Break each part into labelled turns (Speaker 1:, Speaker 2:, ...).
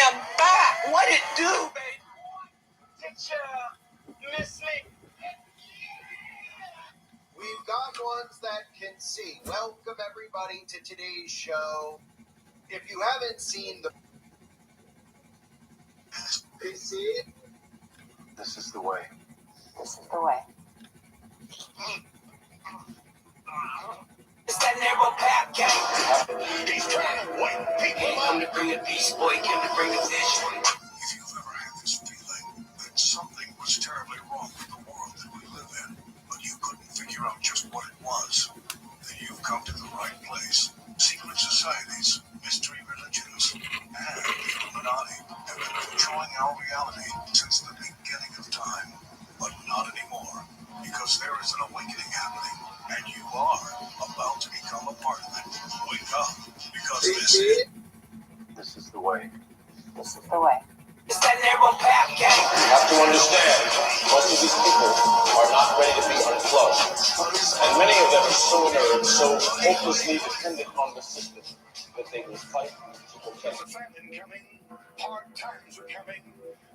Speaker 1: am back. What it do, baby? Did you miss me?
Speaker 2: We've got ones that can see. Welcome, everybody, to today's show. If you haven't seen the... This is the way.
Speaker 3: This is the way.
Speaker 1: It's that narrow path game. He's trying to wake people up. Come to bring a peace, boy. Came to bring a vision.
Speaker 4: If you've ever had this feeling that something was terribly wrong with the world that we live in, but you couldn't figure out just what it was, then you've come to the right place. Secret societies, mystery religions, and the Illuminati have been controlling our reality since the beginning of time. But not anymore, because there is an awakening happening, and you are about to become a part of it. Wake up, because
Speaker 2: This is the way.
Speaker 3: This is the way.
Speaker 1: It's that narrow path game.
Speaker 5: You have to understand, most of these people are not ready to be unplugged. And many of them are so inert, so hopelessly dependent on the system, that they will fight to protect it.
Speaker 4: famine coming, hard times are coming.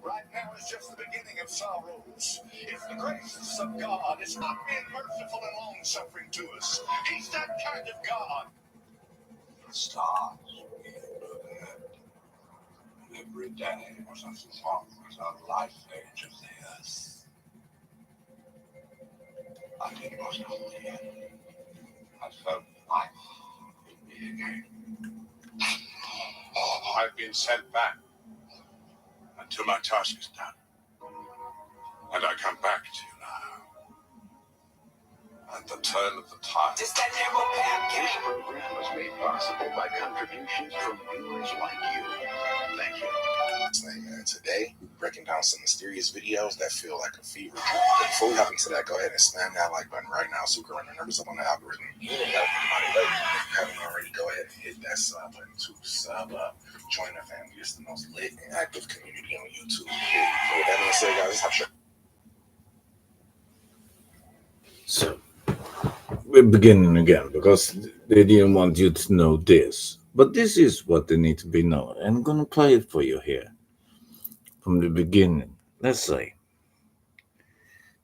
Speaker 4: Right now is just the beginning of sorrows. It's the grace of God. It's not being merciful and long-suffering to us. He's that kind of God.
Speaker 6: The stars begin to look ahead. Every day was as long as our life age of the earth. And it was not the end. I felt life in me again. I've been sent back until my task is done. And I come back to you now. At the turn of the tide.
Speaker 1: It's that narrow path
Speaker 7: This
Speaker 1: game.
Speaker 7: program was made possible by contributions from viewers like you. Thank you.
Speaker 8: Today, we're breaking down some mysterious videos that feel like a fever dream. But before we hop into that, go ahead and slam that like button right now so we can run the numbers up on the algorithm. You don't have to if you haven't already, go ahead and hit that sub button to sub up. Join the family. It's the most lit and active community on YouTube. So with that being said, guys, let's have a show.
Speaker 9: So, we're beginning again because they didn't want you to know this. But this is what they need to be known. And I'm going to play it for you here from the beginning. Let's say.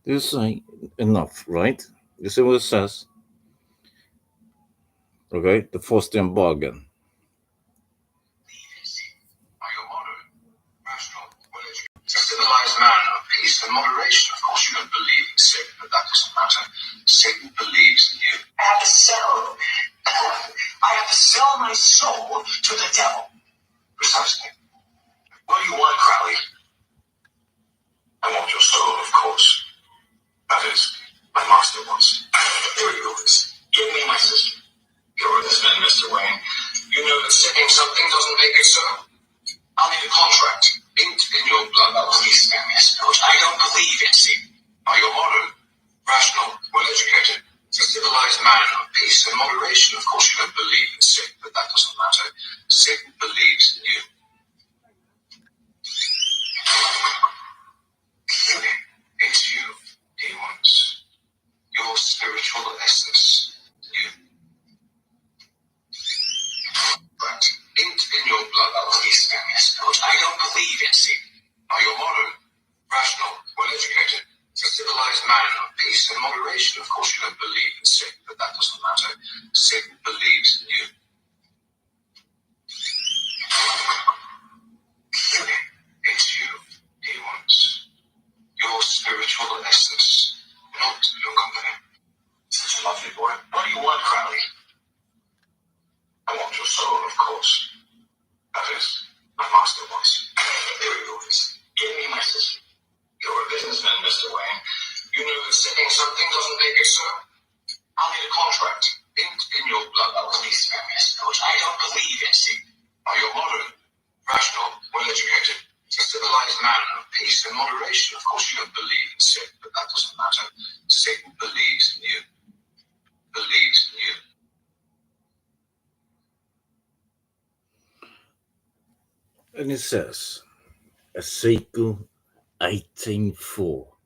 Speaker 9: You say enough, right? You see what it says? Okay, the Faustian bargain.
Speaker 4: Are you modern, rational, well-educated, a civilized man of peace and moderation? Of course, you don't believe in Satan, but that doesn't matter. Satan believes in you.
Speaker 1: I have to sell my soul to the devil.
Speaker 4: Precisely. What do you want, Crowley? I want your soul, of course. That is, my master wants. Here he goes. Give me my sister. You're a businessman, Mr. Wayne. You know that saying something doesn't make it so. I'll need a contract. Inked in your blood. Oh, please spare me a spell. I don't believe in Satan. Are you modern, rational, well-educated, a civilized man of peace and moderation? Of course you don't believe in Satan, but that doesn't matter. Satan believes in you. It's you he wants. Your spiritual essence. You. But inked in your blood. Oh, please spare me a spell. I don't believe in Satan. Are you modern, rational, well-educated, a civilized man of peace and moderation? Of course you don't believe in Satan, but that doesn't matter. Satan believes in you. It's you he wants. Your spiritual essence, not your company. Such a lovely boy. What do you want, Crowley? I want your soul, of course. That is, my master wants. Here he goes. Give me my sister. You're a businessman, Mr. Wayne. You know that saying something doesn't make it so. I'll need a contract. Inked in your blood. Oh, please spare me a spell. I don't believe in Satan. Are you modern, rational, well-educated, a civilized man of peace and moderation? Of course you don't believe in Satan, but that doesn't matter. Satan believes in you. Believes in you.
Speaker 9: And it says, Ezekiel 18:4.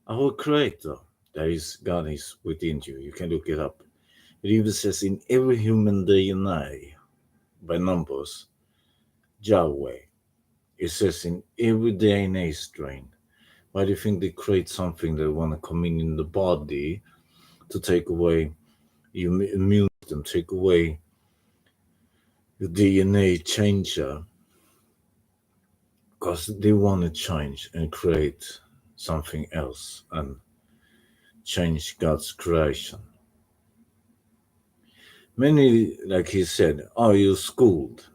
Speaker 9: Our Creator, God is within you. You can look it up. It even says, in every human DNA, by numbers, Yahweh. It says in every DNA strain. Why do you think they create something that want to come in the body to take away your immune system, take away your DNA changer? Because they want to change and create something else and change God's creation. Many, like he said, are you schooled,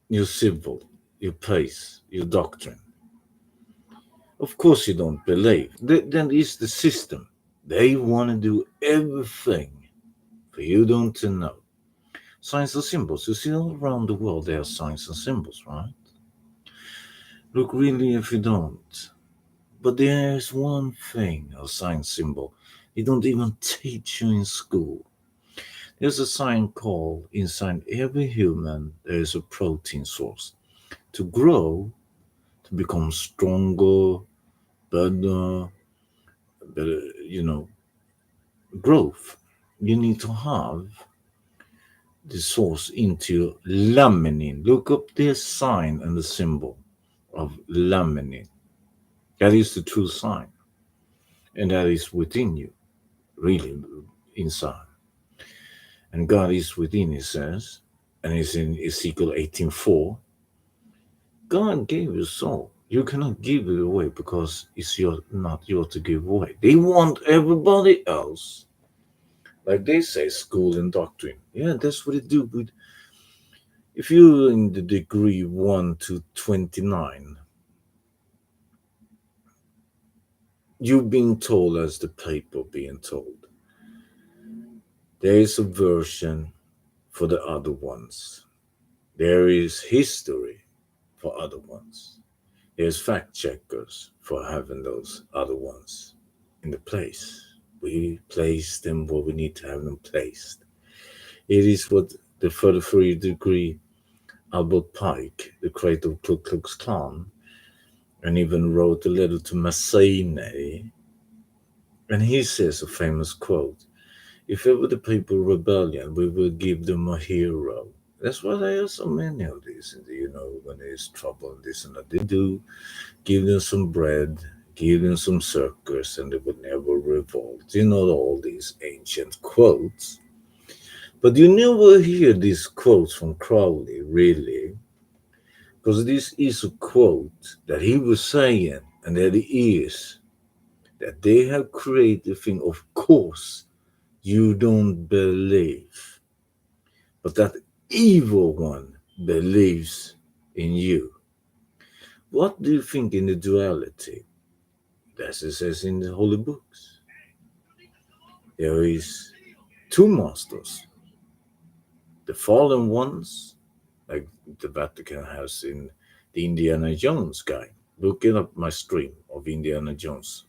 Speaker 9: you civil, you place, you doctrine. Of course, you don't believe. Then is the system. They want to do everything for you don't to know. Signs and symbols. You see, all around the world there are signs and symbols, right? Look, really, if you don't. But there's one thing, a sign symbol, they don't even teach you in school. There's a sign called inside every human, there is a protein source. To grow, to become stronger, better, better, growth, you need to have the source into laminin. Look up this sign and the symbol of laminin. That is the true sign. And that is within you, really inside. And God is within, he says, and it's in Ezekiel 18:4. God gave you soul. You cannot give it away because it's not yours to give away. They want everybody else, like they say, school and doctrine. Yeah, that's what they do. With if you're in the degree 1 to 29, you've been told as the paper being told. There is a version for the other ones. There is history for other ones. There's fact checkers for having those other ones in the place. We place them where we need to have them placed. It is what the 33 degree Albert Pike, the creator of Ku Klux Klan, and even wrote a letter to Massene. And he says a famous quote: if ever the people rebellion, we will give them a hero. That's why there are so many of these, when there's trouble and this and that. They do give them some bread, give them some circus, and they would never revolt. All these ancient quotes. But you never hear these quotes from Crowley, really, because this is a quote that he was saying, and that it is that they have created a thing. Of course, you don't believe, but that evil one believes in you. What do you think in the duality? As it says in the holy books, there is two masters. The fallen ones, like the Vatican has in the Indiana Jones guy. Look it up my stream of Indiana Jones.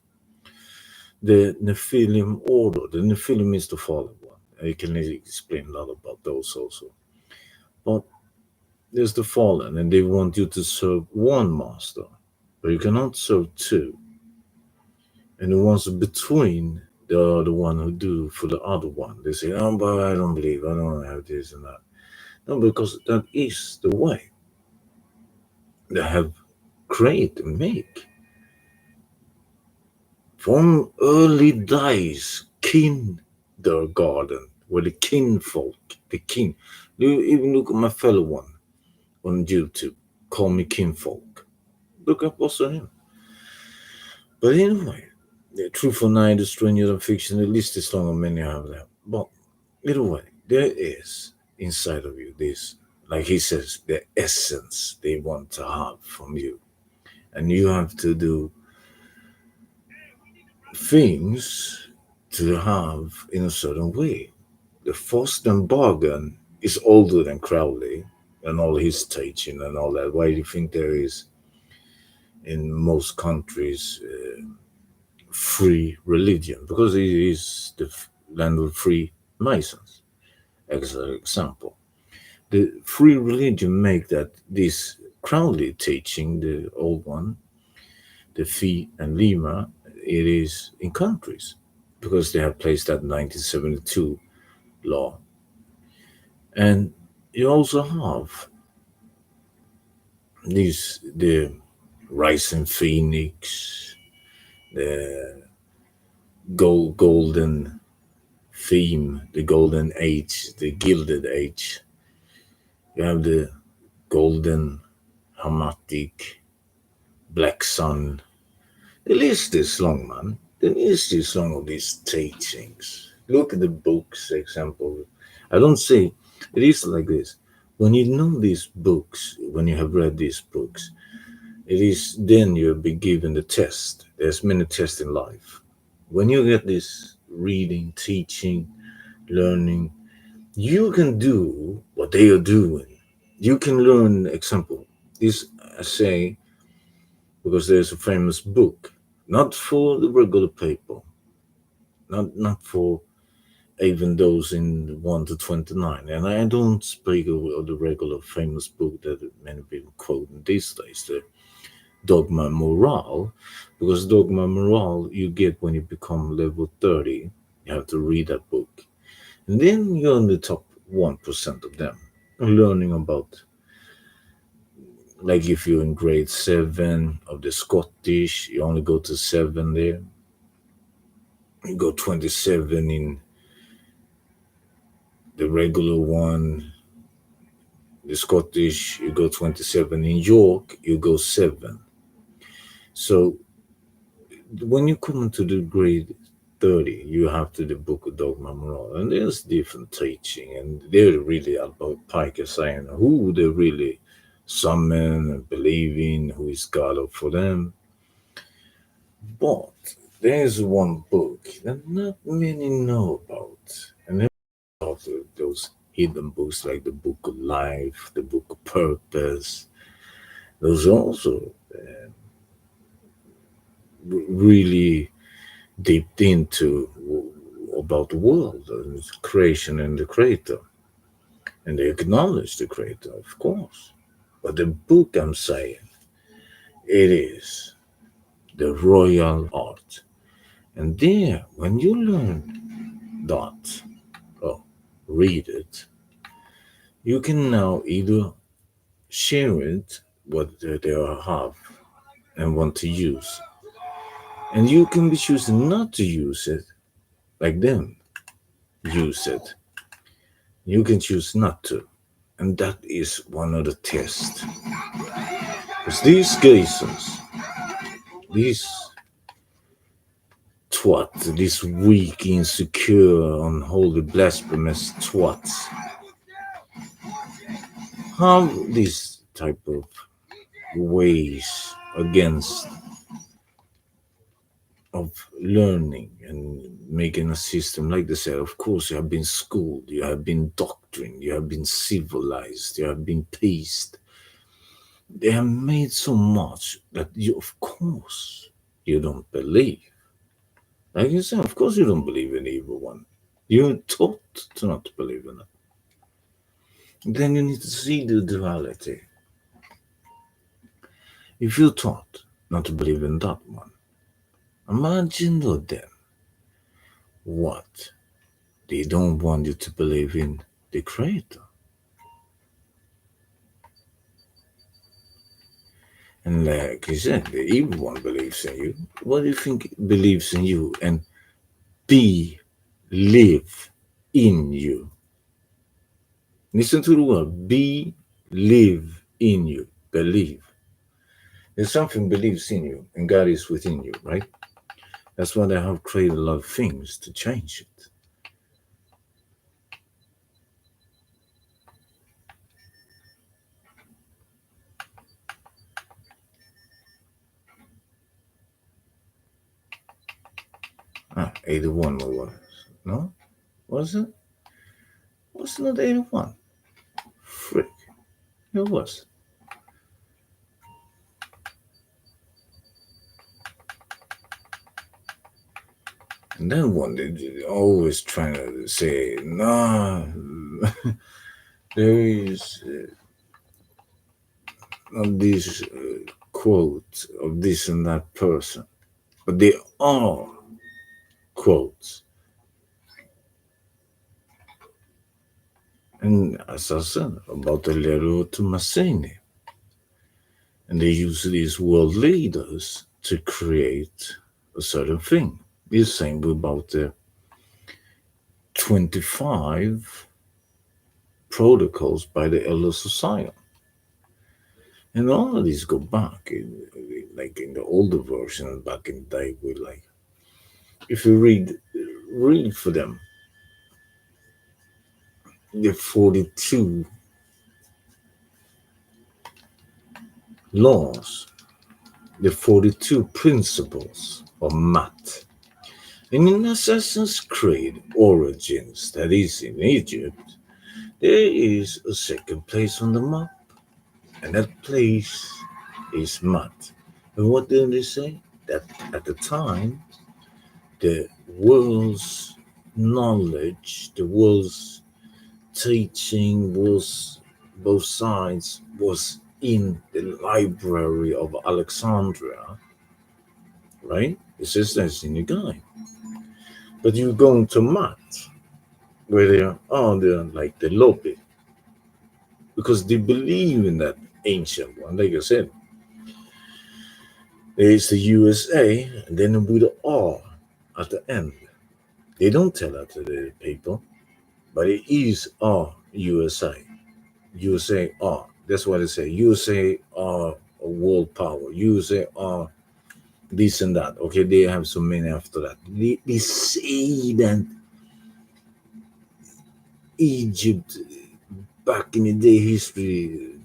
Speaker 9: The Nephilim order. The Nephilim is the fallen one. I can explain a lot about those also. But there's the fallen, and they want you to serve one master, but you cannot serve two. And the ones between, they are the one who do for the other one. They say, "Oh, but I don't believe. I don't have this and that." No, because that is the way they have created and make. From early days, kindergarten, where the kinfolk, the kin. You even look at my fellow one on YouTube, call me kinfolk. Look up also him. But anyway, the truth or night, the stranger than fiction, the list is long and many have that. But either way, there is inside of you this, like he says, the essence they want to have from you. And you have to do things to have in a certain way. The Fosden bargain is older than Crowley and all his teaching and all that. Why do you think there is in most countries free religion? Because it is the land of free masons, as an example. The free religion make that this Crowley teaching, the old one, the Phi and Lima, it is in countries because they have placed that 1972 law. And you also have the rising phoenix, the golden theme, the golden age, the gilded age. You have the golden hermetic, black sun. The list is long, man. The list is long of these teachings. Look at the books, example. I don't say it is like this. When you know these books, when you have read these books, it is then you'll be given the test. There's many tests in life. When you get this reading, teaching, learning, you can do what they are doing. You can learn example. This I say because there's a famous book, not for the regular people, not for even those in 1 to 29. And I don't speak of the regular famous book that many people quote these days, the Dogma Moral, because Dogma Moral you get when you become level 30. You have to read that book. And then you're in the top 1% of them, learning about, like if you're in grade 7 of the Scottish, you only go to 7 there. You go 27 in the regular one, the Scottish, you go 27. In York, you go 7. So when you come into the grade 30, you have to the book of Dogma Moral, and there's different teaching, and they're really about Pike saying who they really summon and believe in, who is God up for them. But there's one book that not many know about, and of those hidden books like the Book of Life, the Book of Purpose. Those also really dipped into about the world and creation and the creator. And they acknowledge the creator, of course. But the book I'm saying, it is the royal art. And there, when you learn that, or read it, you can now either share it, what they have and want to use. And you can be choosing not to use it like them use it. You can choose not to. And that is one of the tests. Because these geysers, these twats, these weak, insecure, unholy, blasphemous twats, have this type of ways against of learning and making a system like they said. Of course, you have been schooled, you have been doctrined, you have been civilized, you have been paced. They have made so much that you, of course, you don't believe. Like you said, of course, you don't believe in the evil one. You're taught to not believe in it. Then you need to see the duality. If you're taught not to believe in that one, imagine though then what they don't want you to believe in the creator. And like you said, the evil one believes in you. What do you think believes in you and be live in you? Listen to the word be live in you. Believe. There's something believes in you and God is within you, right? That's why they have created a lot of things to change it. 81 was. No? Was it? Was it not 81? Frick. It was. And then one they always trying to say, nah, there is this quote of this and that person. But they are quotes. And as I said about the letter to Massini, And they use these world leaders to create a certain thing. The same about the 25 protocols by the Elder Society. And all of these go back, like in the older version, back in the day, we like, if you read for them, the 42 laws, the 42 principles of math. And in Assassin's Creed Origins, that is in Egypt, there is a second place on the map, and that place is math. And what did they say? That at the time, the world's knowledge, the world's teaching was both sides was in the library of Alexandria, right? It says that's in the guide. But you go into math, where they are like the lobby, because they believe in that ancient one. Like I said, there is the USA, and then with the R at the end. They don't tell that to the people, but it is R USA. USA are. That's what they say. USA are a world power. USA are this and that. Okay, they have so many after that. They say that Egypt back in the day history.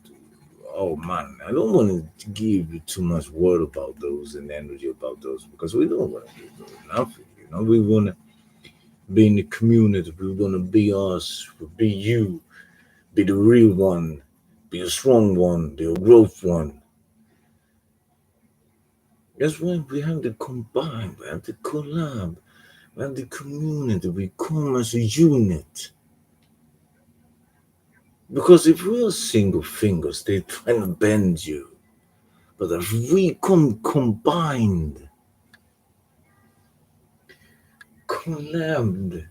Speaker 9: Oh man, I don't want to give you too much word about those and energy about those because we don't want to do nothing. We want to be in the community. We want to be us, be you, be the real one, be the strong one, the growth one. That's why we have to combine, we have to collab, we have the community, we come as a unit. Because if we are single fingers, they're trying to bend you. But if we come combined, collabed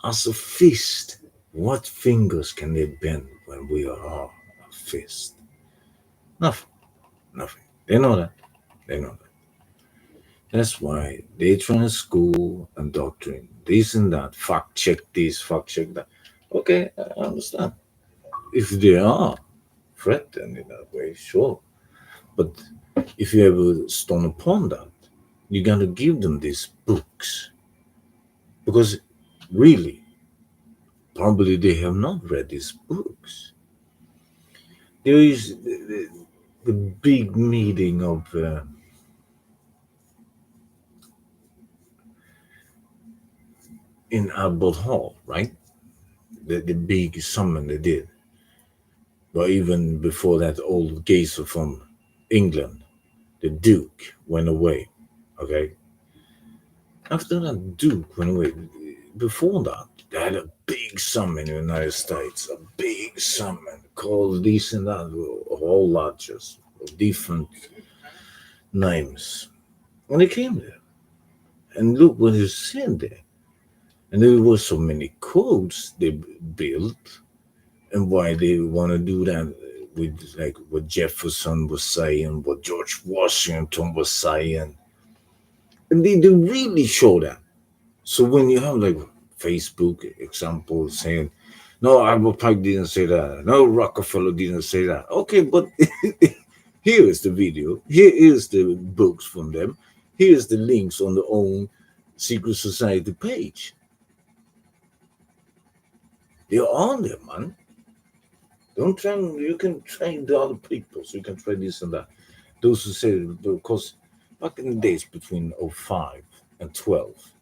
Speaker 9: as a fist, what fingers can they bend when we are a fist? Nothing. Nothing. They know that. They know that. That's why they try to school and doctrine, this and that, fact check this, fact check that. Okay, I understand. If they are threatened in that way, sure. But if you ever stone upon that, you gotta give them these books. Because really, probably they have not read these books. There is the big meeting of in Albert Hall, right? The big summon they did. But even before that, old geezer from England, the Duke, went away. Okay. After that, Duke went away. Before that, they had a big summon in the United States, a big summon called this and that, all lodges of different names. When they came there, and look what he said there. And there were so many codes they built, and why they want to do that with like what Jefferson was saying, what George Washington was saying. And they really show that. So when you have like Facebook example saying, no, Albert Pike didn't say that. No, Rockefeller didn't say that. Okay, but here is the video. Here is the books from them. Here's the links on the own secret society page. They're on there, man. Don't try. You can train the other people, so you can try this and that. Those who say because back in the days between 05 and 12,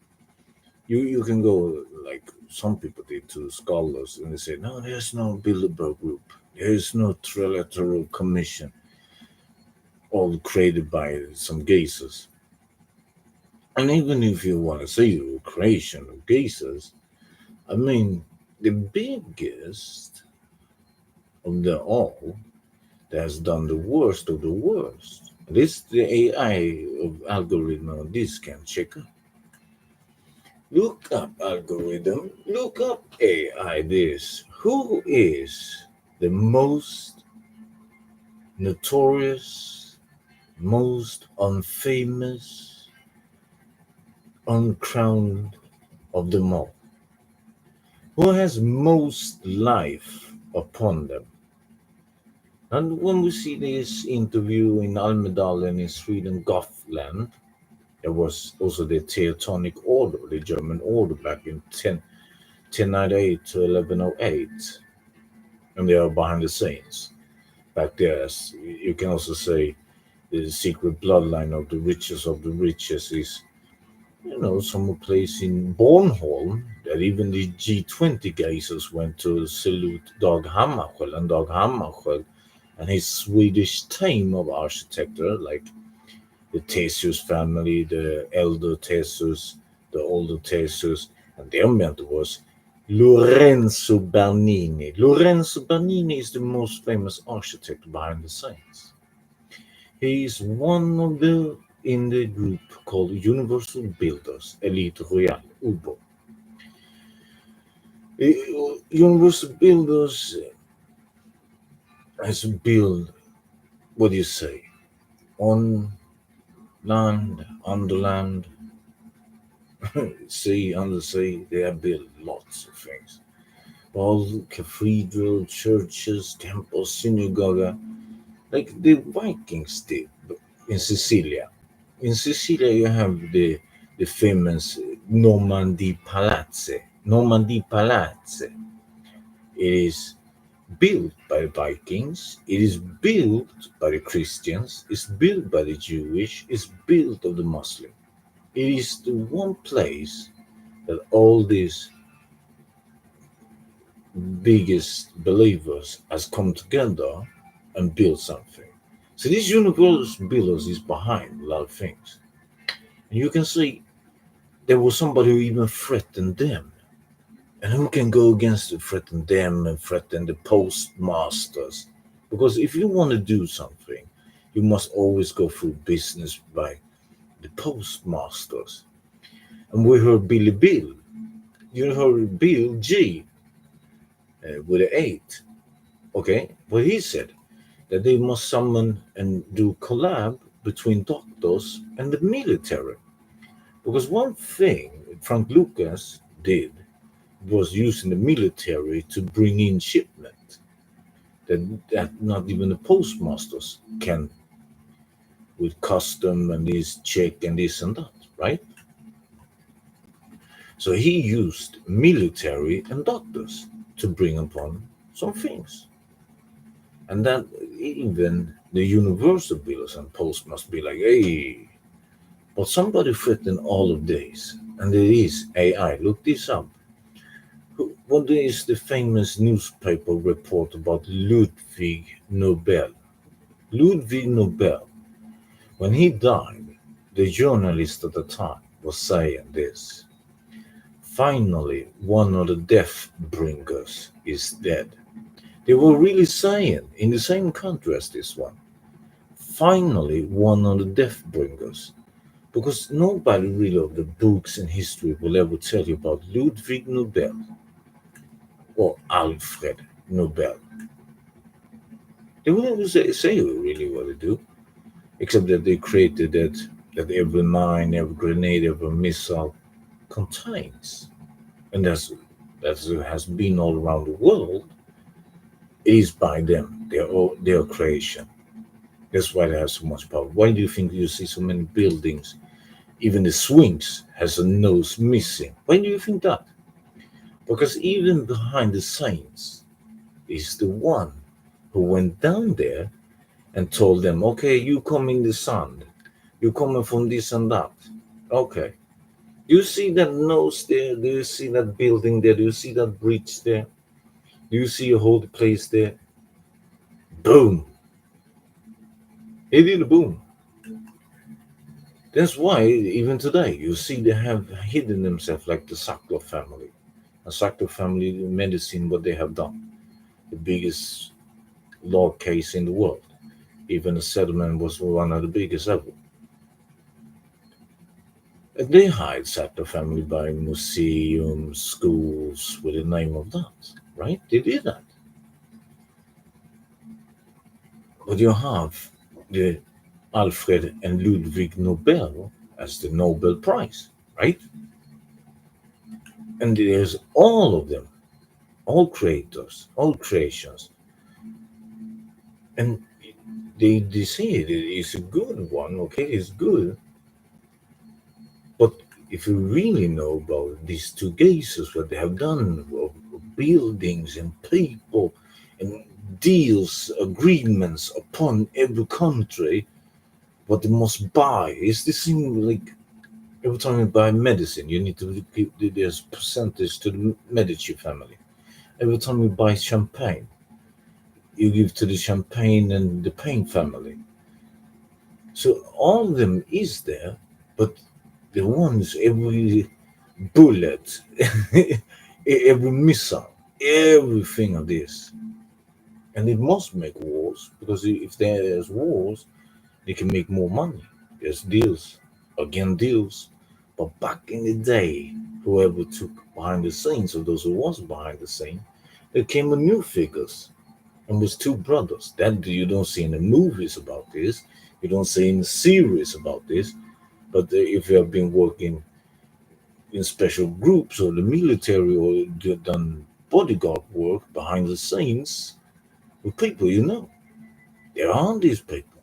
Speaker 9: you can go like some people did to scholars and they say, no, there's no Bilderberg group, there is no trilateral commission, all created by some geezers. And even if you want to say the creation of geezers, I mean, the biggest of the all that has done the worst of the worst. This the AI of algorithm. This can check up. Look up algorithm. Look up AI. This who is the most notorious most unfamous, uncrowned of them all, who has most life upon them. And when we see this interview in Almedalen in Sweden, Gothland, there was also the Teutonic Order, the German order back in 1098 to 1108, and they are behind the scenes back there. As you can also say, the secret bloodline of the richest is, some place in Bornholm that even the G20 geysers went to salute Dag Hammarskjöld, and Dag Hammarskjöld and his Swedish team of architecture, like the Theseus family, the elder Theseus, the older Theseus, and their mentor was Lorenzo Bernini. Lorenzo Bernini is the most famous architect behind the scenes. He is one of the in the group called Universal Builders, Elite Royale, UBO. Universal Builders has built, what do you say, on land, under land, sea, under sea. They have built lots of things. All cathedral, churches, temples, synagogue, like the Vikings did in Sicilia. In Sicilia, you have the famous Normandy Palazze. It is built by the Vikings. It is built by the Christians. It's built by the Jewish. It's built of the Muslim. It is the one place that all these biggest believers has come together and built something. So this universe builders is behind a lot of things. And you can see there was somebody who even threatened them. And who can go against it, threaten them and threaten the postmasters? Because if you want to do something, you must always go through business by the postmasters. And we heard Billy Bill. You heard Bill G with an 8. Okay? But he said that they must summon and do collab between doctors and the military. Because one thing Frank Lucas did was using the military to bring in shipment that not even the postmasters can, with custom and this check and this and that, right? So he used military and doctors to bring upon some things. And that even the universal billers and post must be like, hey, but somebody threatened all of this, and it is AI. Look this up. What is the famous newspaper report about Ludwig Nobel? Ludwig Nobel, when he died, the journalist at the time was saying this. Finally, one of the death bringers is dead. They were really saying in the same country as this one. Finally, one of the death bringers. Because nobody really of the books and history will ever tell you about Ludwig Nobel or Alfred Nobel. They will never say really what they do, except that they created that every mine, every grenade, every missile contains. And that's has been all around the world. It is by them, their creation. That's why they have so much power. Why do you think you see so many buildings? Even the Sphinx has a nose missing. Why do you think that? Because even behind the scenes is the one who went down there and told them, okay, you come in the sun. You're coming from this and that. Okay. Do you see that nose there? Do you see that building there? Do you see that bridge there? Do you see a whole place there? Boom. It did a boom. That's why even today you see they have hidden themselves like the Sackler family. A Sackler family medicine, what they have done. The biggest law case in the world. Even the settlement was one of the biggest ever. And they hide Sackler family by museums, schools with the name of that, right? They did that. But you have the Alfred and Ludwig Nobel as the Nobel Prize, right? And there's all of them, all creators, all creations, and they say it's a good one, okay, it's good, but if you really know about these two cases, what they have done of buildings and people and deals, agreements upon every country, what they must buy is the same like every time you buy medicine, you need to give there's percentage to the Medici family. Every time you buy champagne, you give to the champagne and the pain family. So all of them is there, but the ones every bullet, every missile, everything of this, and it must make wars because if there's wars, they can make more money. There's deals, again deals. But back in the day, whoever took behind the scenes, or those who was behind the scene, there came a new figures and was two brothers. That you don't see in the movies about this. You don't see in the series about this. But if you have been working in special groups or the military or done bodyguard work behind the scenes with people, there are these people,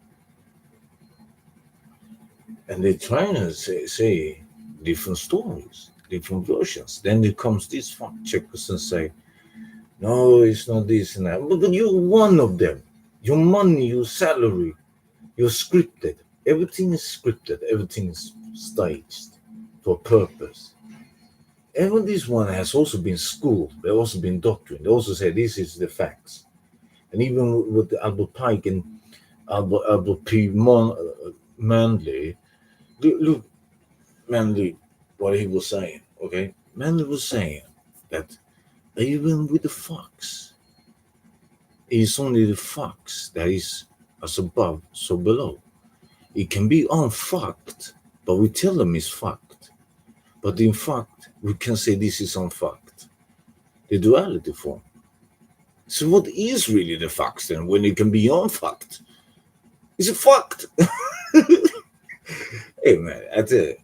Speaker 9: and they're trying to say different stories, different versions. Then there comes these fact checkers and say, no, it's not this and that. But you're one of them. Your money, your salary, you're scripted. Everything is scripted. Everything is staged for a purpose. Even this one has also been schooled. They've also been doctrined. They also say this is the facts. And even with Albert Pike and Albert P. Manley, look, Manley, what he was saying, okay? Manley was saying that even with the fox, it's only the fox that is as above, so below. It can be unfucked, but we tell them it's fucked. But in fact, we can say this is unfucked. The duality form. So what is really the fox then when it can be unfucked? Is it fucked? Hey man, I tell you,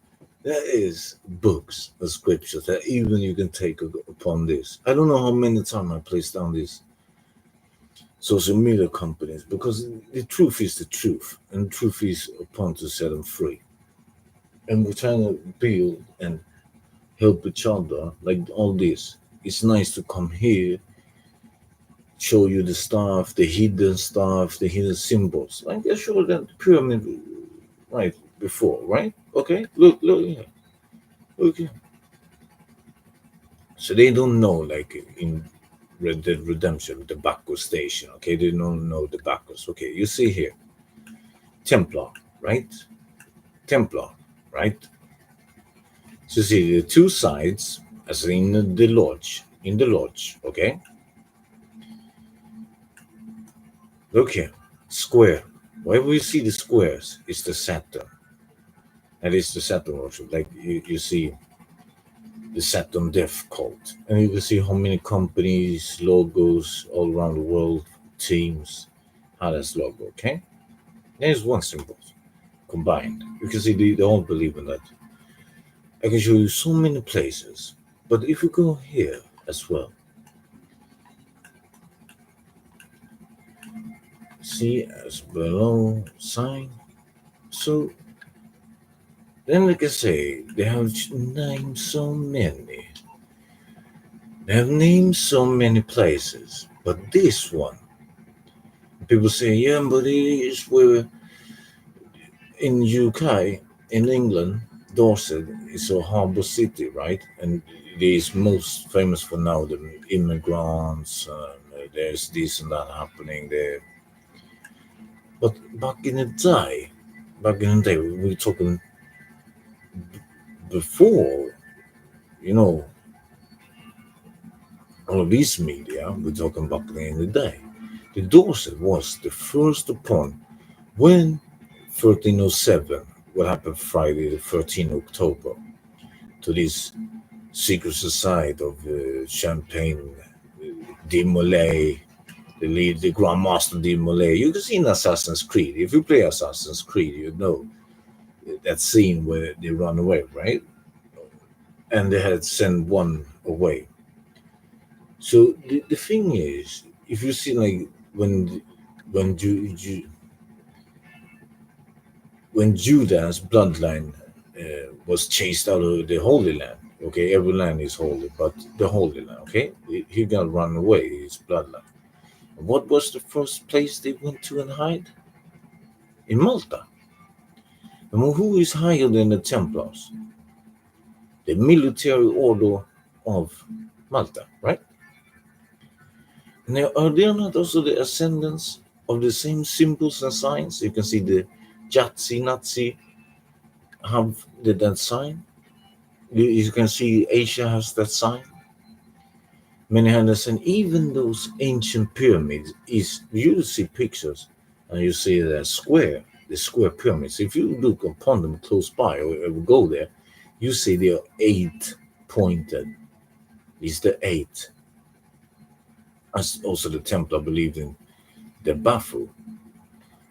Speaker 9: there is books and scriptures that even you can take upon this. I don't know how many times I placed down these social media companies because the truth is the truth, and the truth is upon to set them free. And we're trying to build and help each other like all this. It's nice to come here, show you the stuff, the hidden symbols. Like I showed that pyramid right before, right? Okay, look here. Look here. So they don't know, like in Red Dead Redemption, the Bacchus station. Okay, they don't know the Bacchus. Okay, you see here, Templar, right? Templar, right? So you see the two sides, as in the lodge. Okay. Look here, square. Wherever you see the squares, it's the Saturn. That is the Saturn worship. Like you see the Saturn Death Cult. And you can see how many companies, logos all around the world, teams, how that's logo, okay? There's one symbol combined. You can see they all believe in that. I can show you so many places. But if you go here as well, see as below sign. So then like I say, they have named so many. They have named so many places. But this one, people say, yeah, but it's where in UK, in England, Dorset is a harbour city, right? And it is most famous for now the immigrants. There's this and that happening there. But back in the day, we were talking before, all of these media, we're talking back in the day. The Dorset was the first upon when 1307, what happened Friday the 13th October, to this secret society of Champagne, de Molay, the lead, the Grandmaster de Molay. You can see in Assassin's Creed. If you play Assassin's Creed, you know that scene where they run away, right? And they had sent one away. So the thing is, if you see like when when Judah's bloodline was chased out of the Holy Land. Okay, every land is holy, but the Holy Land. Okay, he got run away. His bloodline. What was the first place they went to and hide? In Malta. And who is higher than the Templars? The military order of Malta, right? Now, are they not also the ascendants of the same symbols and signs? You can see the Jatsi Nazi have that sign. You can see Asia has that sign. Many others, and even those ancient pyramids is you see pictures and you see the square pyramids. If you look upon them close by or go there, you see they are 8 pointed. It's the 8. As also the Templar believed in the Bafu,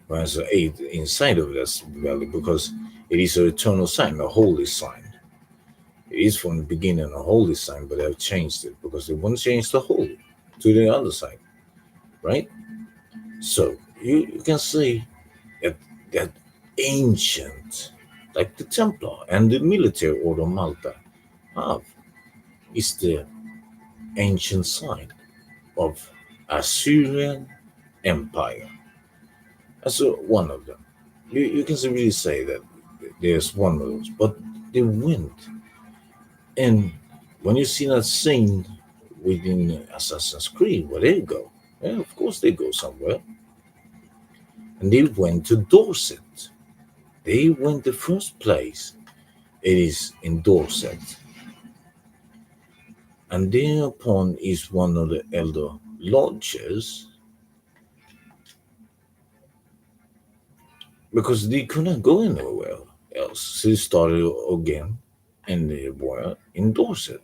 Speaker 9: whereas the 8 inside of this valley because it is an eternal sign, a holy sign. It is from the beginning a holy sign, but they've changed it because they won't change the holy to the other side, right? So you can see that ancient, like the Templar and the military order of Malta have, is the ancient sign of Assyrian Empire. That's one of them. You can really say that there's one of those, but they went. And when you see that scene within Assassin's Creed, where they go, yeah, of course they go somewhere. And they went to Dorset. They went the first place. It is in Dorset. And thereupon is one of the elder lodges because they couldn't go anywhere else. So they started again and they were in Dorset.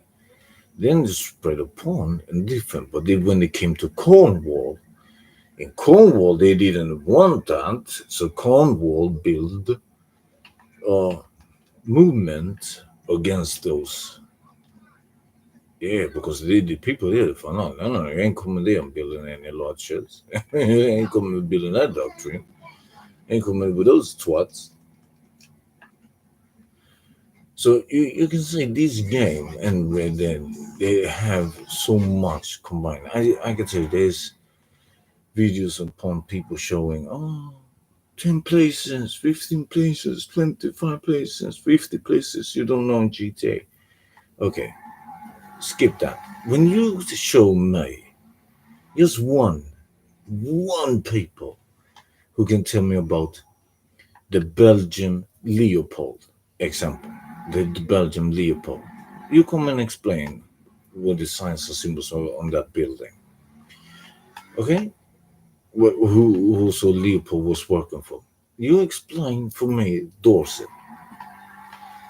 Speaker 9: Then they spread upon and different. But when they came to Cornwall, in Cornwall they didn't want that. So Cornwall built a movement against those. Yeah, because the people there, no, you ain't coming there and building any lordships. You ain't coming building that doctrine. Ain't coming with those twats. So you can say this game and Red Dead, they have so much combined. I can tell you there's videos upon people showing, 10 places, 15 places, 25 places, 50 places you don't know in GTA. Okay, skip that. When you show me just one people who can tell me about the Belgian Leopold example, the Belgian Leopold. You come and explain what the signs and symbols are on that building. Okay? Who also Leopold was working for. You explain for me Dorset.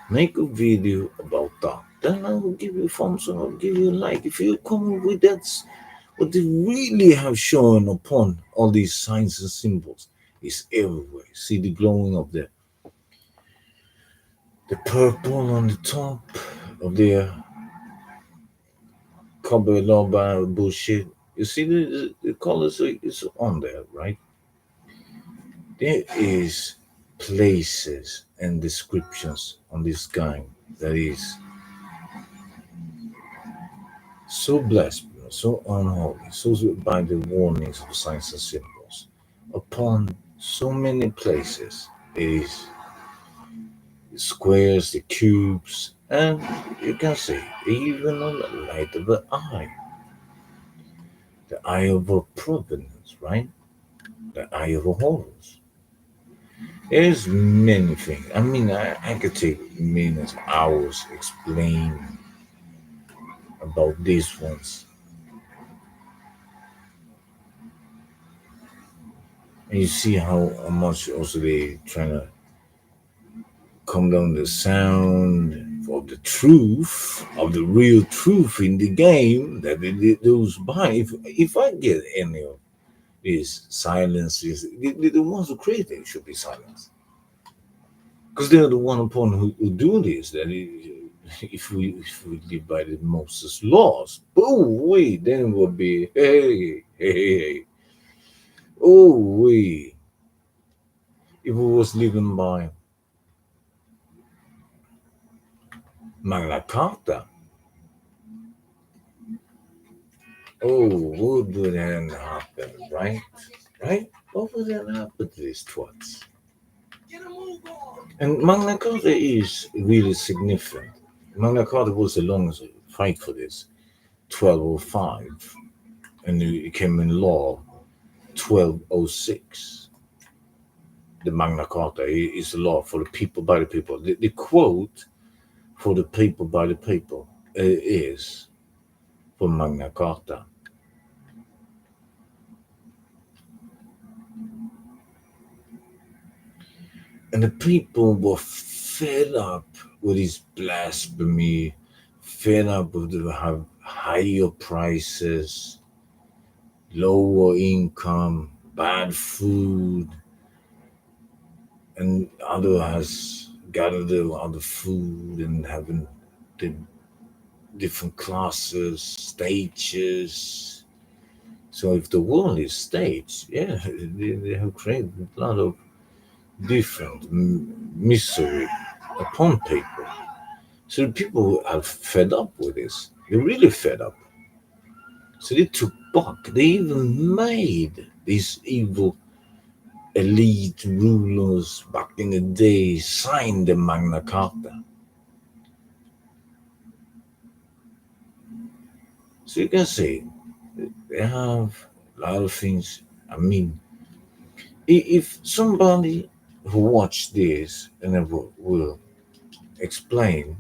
Speaker 9: Make a video about that. Then I will give you a thumbs up, I'll give you a like. If you come with that, what they really have shown upon all these signs and symbols is everywhere. See the glowing of the purple on the top of their copper lava bullshit. You see the colors is on there, right? There is places and descriptions on this guy that is so blasphemous, so unholy, so by the warnings of signs and symbols. Upon so many places, it is the squares, the cubes, and you can see even on the light of the eye of a providence, right? The eye of a horse. There's many things. I mean, I could take minutes, hours explain about these ones. And you see how much also they trying to come down the sound of the truth, of the real truth in the game that they those buy. If I get any of is silence is the ones who create it should be silenced because they're the one upon who do this. That if we live by the Moses laws, oh wait, then it would be hey, oh wait. If we was living by Magna Carta, oh, what would then happen, right? Right? What would then happen to these twats? And Magna Carta is really significant. Magna Carta was the longest fight for this, 1205, and it came in law 1206. The Magna Carta is the law for the people by the people. The quote for the people by the people is for Magna Carta. And the people were fed up with this blasphemy, fed up with the higher prices, lower income, bad food, and other has gathered the other food and having the different classes, stages. So if the world is staged, yeah, they have created a lot of different misery upon people. So the people are fed up with this. They're really fed up. So they took back. They even made these evil elite rulers back in the day sign the Magna Carta. So you can see they have a lot of things. I mean, if somebody who watched this and then will explain,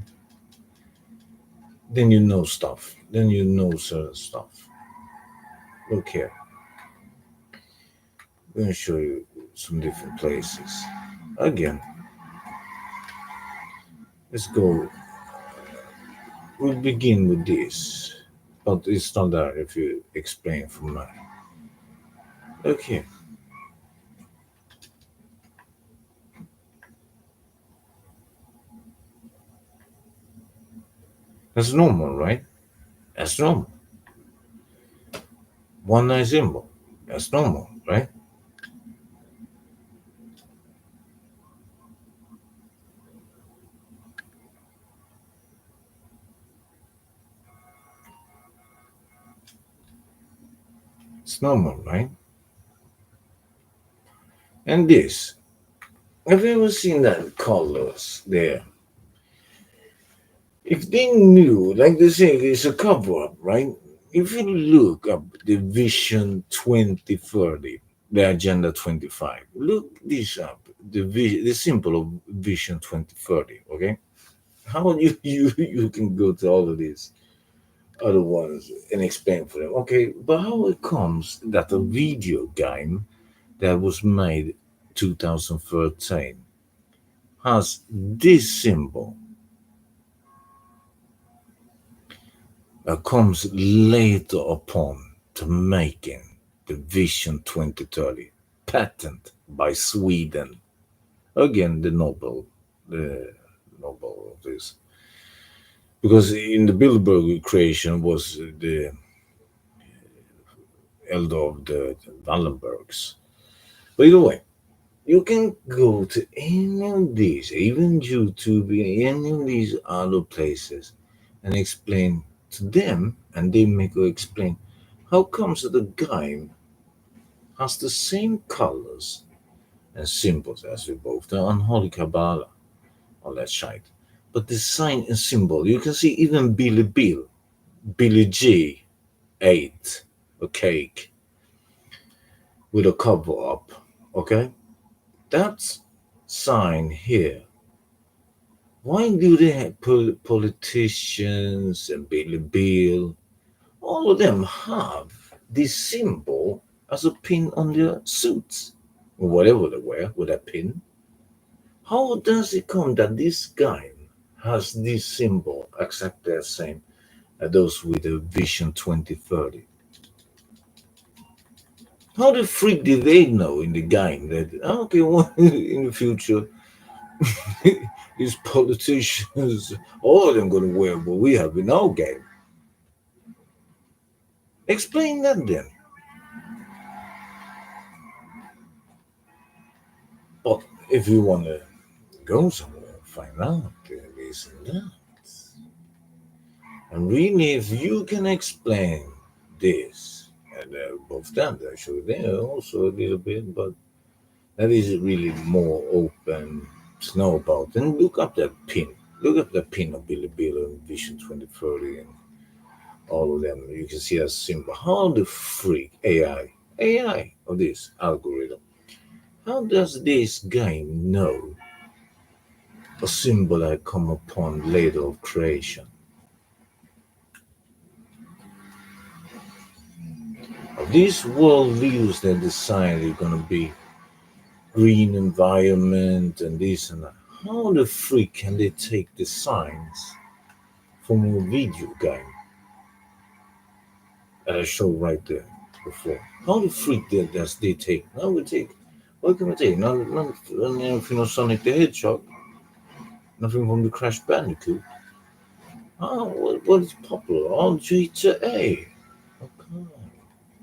Speaker 9: then you know stuff. Then you know certain stuff. Look here. I'm going to show you some different places. Again, let's go. We'll begin with this, but it's not there if you explain from mine. Okay. That's normal, right? That's normal. One nice symbol. That's normal, right? It's normal, right? And this. Have you ever seen that colors there? If they knew, like they say, it's a cover up, right? If you look up the Vision 2030, the Agenda 25, look this up, the symbol of Vision 2030, okay? How you can go to all of these other ones and explain for them, okay? But how it comes that a video game that was made 2013 has this symbol that comes later upon to making the Vision 2030 patent by Sweden. Again, the Nobel of this. Because in the Bilderberg creation was the elder of the Wallenbergs. But either way, you can go to any of these, even YouTube, any of these other places, and explain to them, and they may go explain how comes that the guy has the same colors and symbols as we both, the unholy Kabbalah, all that shite. But the sign and symbol, you can see even Billy G ate a cake with a cover up, okay? That sign here. Why do they have politicians and Billy Bill? All of them have this symbol as a pin on their suits, or whatever they wear with that pin. How does it come that this guy has this symbol exactly the same as those with the Vision 2030? How the freak did they know in the game that okay, well, in the future these politicians, all of them gonna wear what we have in our game? Explain that then. But if you wanna go somewhere, find out this and that. And really, if you can explain this, and both them, actually, they also a little bit, but that is really more open to know about. And look up that pin. Look up the pin of Billy Bill and Vision 2030 and all of them. You can see a symbol. How the freak AI of this algorithm, how does this guy know a symbol I come upon later of creation? Of these world views that decide they're gonna be green environment and this and that. How the freak can they take the signs from a video game that I showed right there before? How the freak does they take? How we take? What can we take? Nothing from Sonic the Hedgehog, nothing from the Crash Bandicoot. What is popular? Oh, GTA. Okay.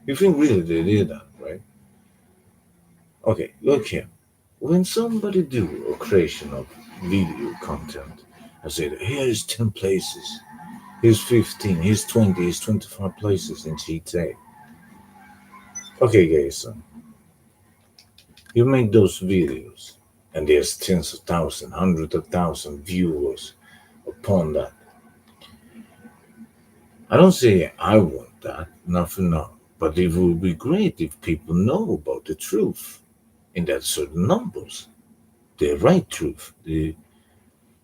Speaker 9: You think really they did that, right? Okay, look here. When somebody do a creation of video content, I say here is 10 places, here's 15, here's 20, here's 25 places in GTA. Okay, guys, so you make those videos, and there's tens of thousands, hundreds of thousands viewers upon that. I don't say I want that, nothing, no. But it would be great if people know about the truth in that certain numbers, the right truth,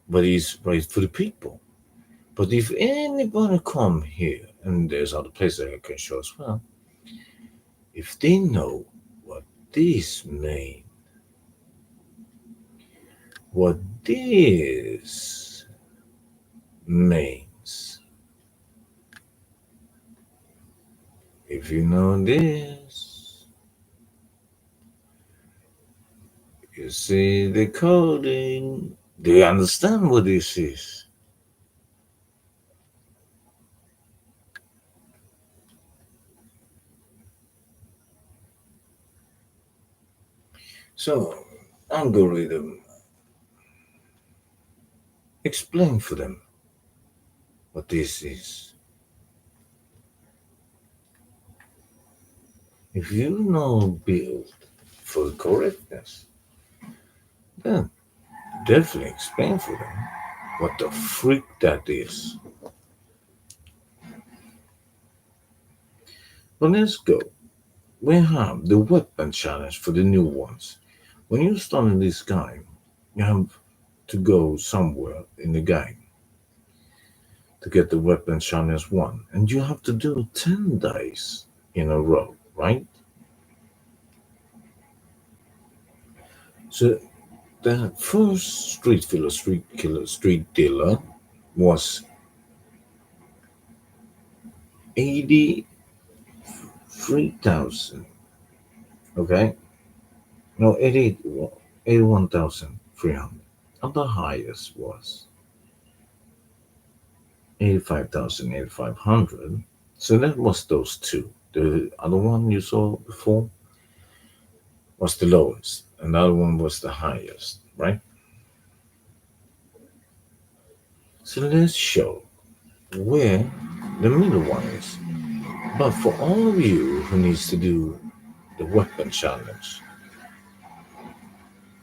Speaker 9: but it's right for the people. But if anybody come here, and there's other places I can show as well, if they know what this means, what this means, if you know this, you see the coding. Do you understand what this is? So, algorithm, explain for them what this is. If you know build for correctness, then definitely explain for them what the freak that is. But let's go. We have the weapon challenge for the new ones. When you start in this game, you have to go somewhere in the game to get the weapon challenge one, and you have to do 10 days in a row, right? So the first street dealer was 83,000. Okay, no, 81,300. And the highest was 85,500. So that was those two. The other one you saw before was the lowest, and the other one was the highest, right? So let's show where the middle one is. But for all of you who needs to do the weapon challenge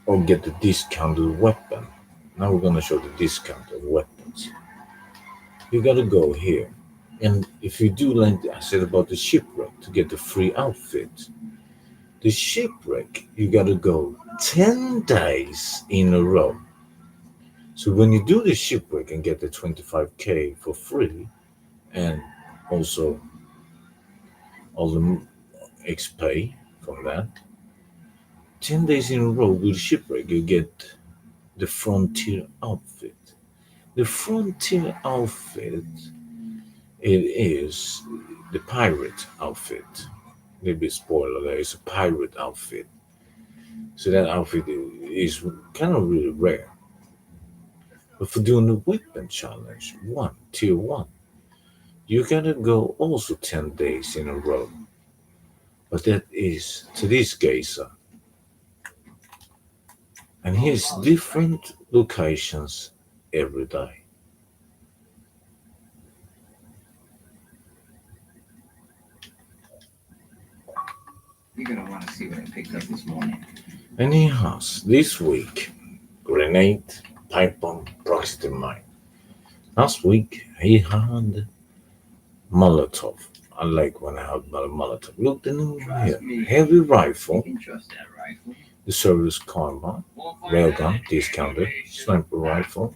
Speaker 9: or get the discounted weapon, now we're gonna show the discounted weapons. You gotta go here. And if you do like I said about the shipwreck to get the free outfit, the shipwreck you gotta go 10 days in a row. So when you do the shipwreck and get the 25k for free, and also all the XP from that, 10 days in a row with shipwreck you get the frontier outfit. The frontier outfit, it is the pirate outfit. little bit spoiler, there is a pirate outfit. So that outfit is kind of really rare. But for doing the weapon challenge, tier one, you gotta go also 10 days in a row. But that is to this geisha. And he's different locations every day.
Speaker 1: You're gonna want to see what I picked up this morning.
Speaker 9: And he has this week grenade, pipe bomb, proxy mine. Last week he had Molotov. I like when I have Molotov. Look the new one here. Heavy
Speaker 1: You
Speaker 9: rifle,
Speaker 1: can trust that rifle.
Speaker 9: the service carbine, railgun, discounted, sniper rifle,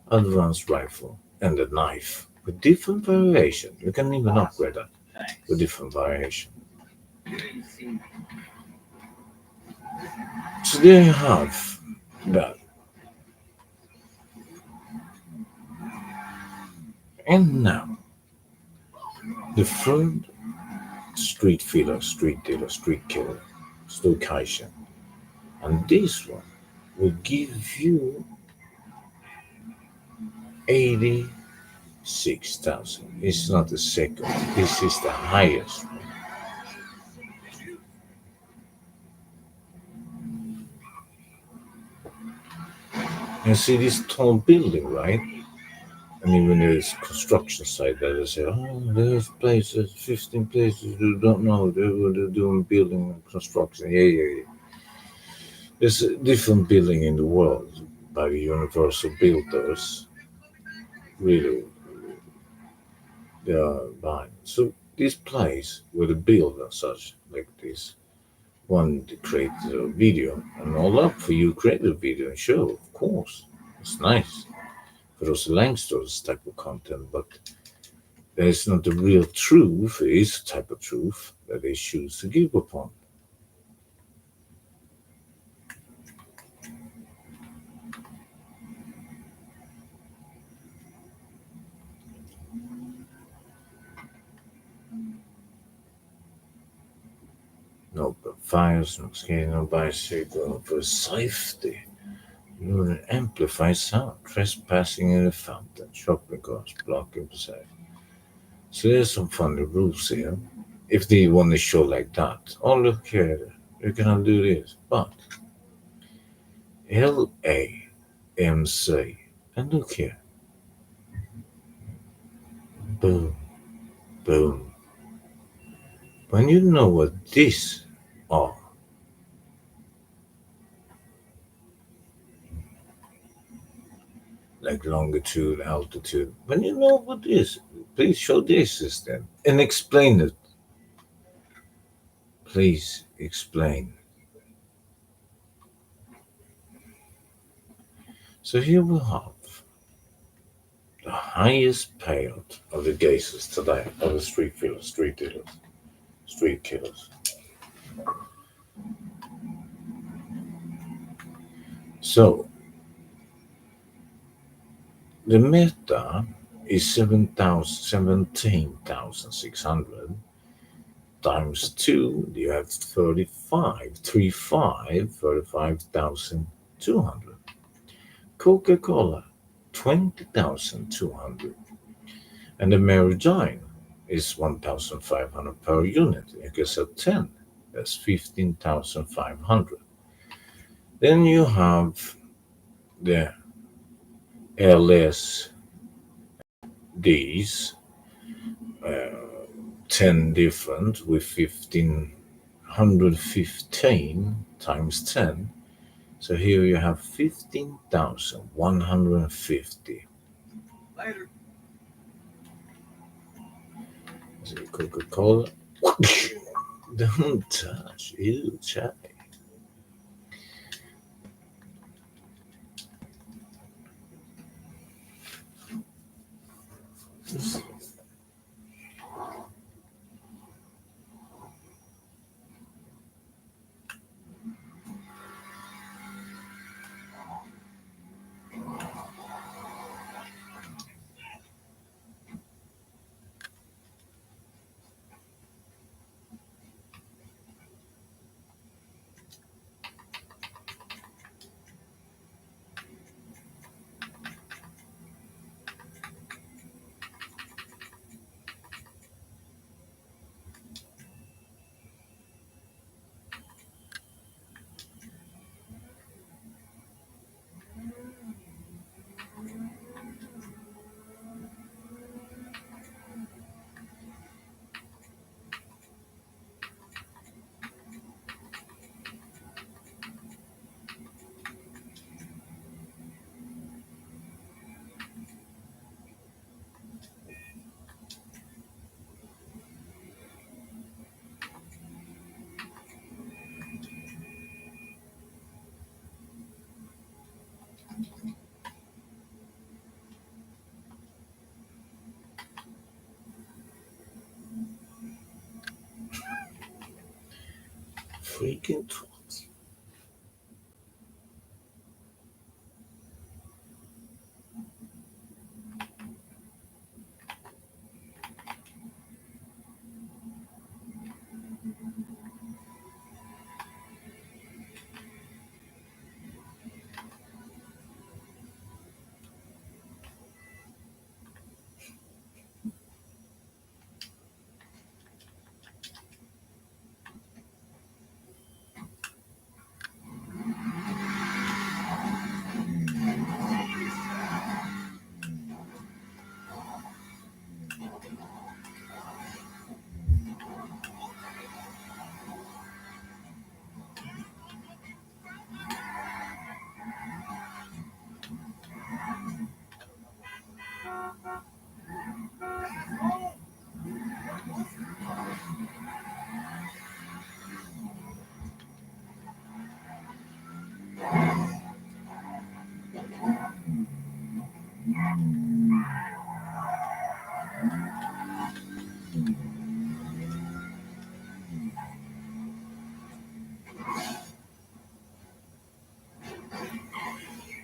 Speaker 9: advanced rifle, and a knife with different variation. You can even upgrade that with
Speaker 1: Thanks.
Speaker 9: different variation.
Speaker 1: You ain't seen
Speaker 9: So there you have that. And now the third street filler, street dealer, street killer, location. And this one will give you 86,000. It's not the second, this is the highest. You see this tall building, right? And even there's construction site that they say, oh, there's places, 15 places you don't know, they're doing building and construction. Yeah. There's a different building in the world by the universal builders. Really, they are buying. So this place where the build and such like this one to create a video and all up for you create a video and show, of course. It's nice for those links to this type of content, but that is not the real truth. It is a type of truth that they choose to give upon. No fires, no skating, no bicycle for safety. You amplify sound, trespassing in the fountain, shopping carts, blocking possession. So there's some funny rules here. If they want to show like that, oh look here, you cannot do this. But LAMC, and look here, boom, boom. When you know what this are, like longitude, altitude, when you know what this, please show this system and explain it. Please explain. So here we have the highest payout of the cases today of the street killers, street dealers, street killers. So the meta is 17,600 times 2, you have 35, 35, 35,200. Coca-Cola, 20,200. And the Meridian is 1,500 per unit. You can sell 10, that's 15,500. Then you have the LSDs, 10 different with 1,515 times 10. So here you have 15,150.
Speaker 1: later.
Speaker 9: Coca-Cola. Don't touch. Ew, chai. Freaking twat.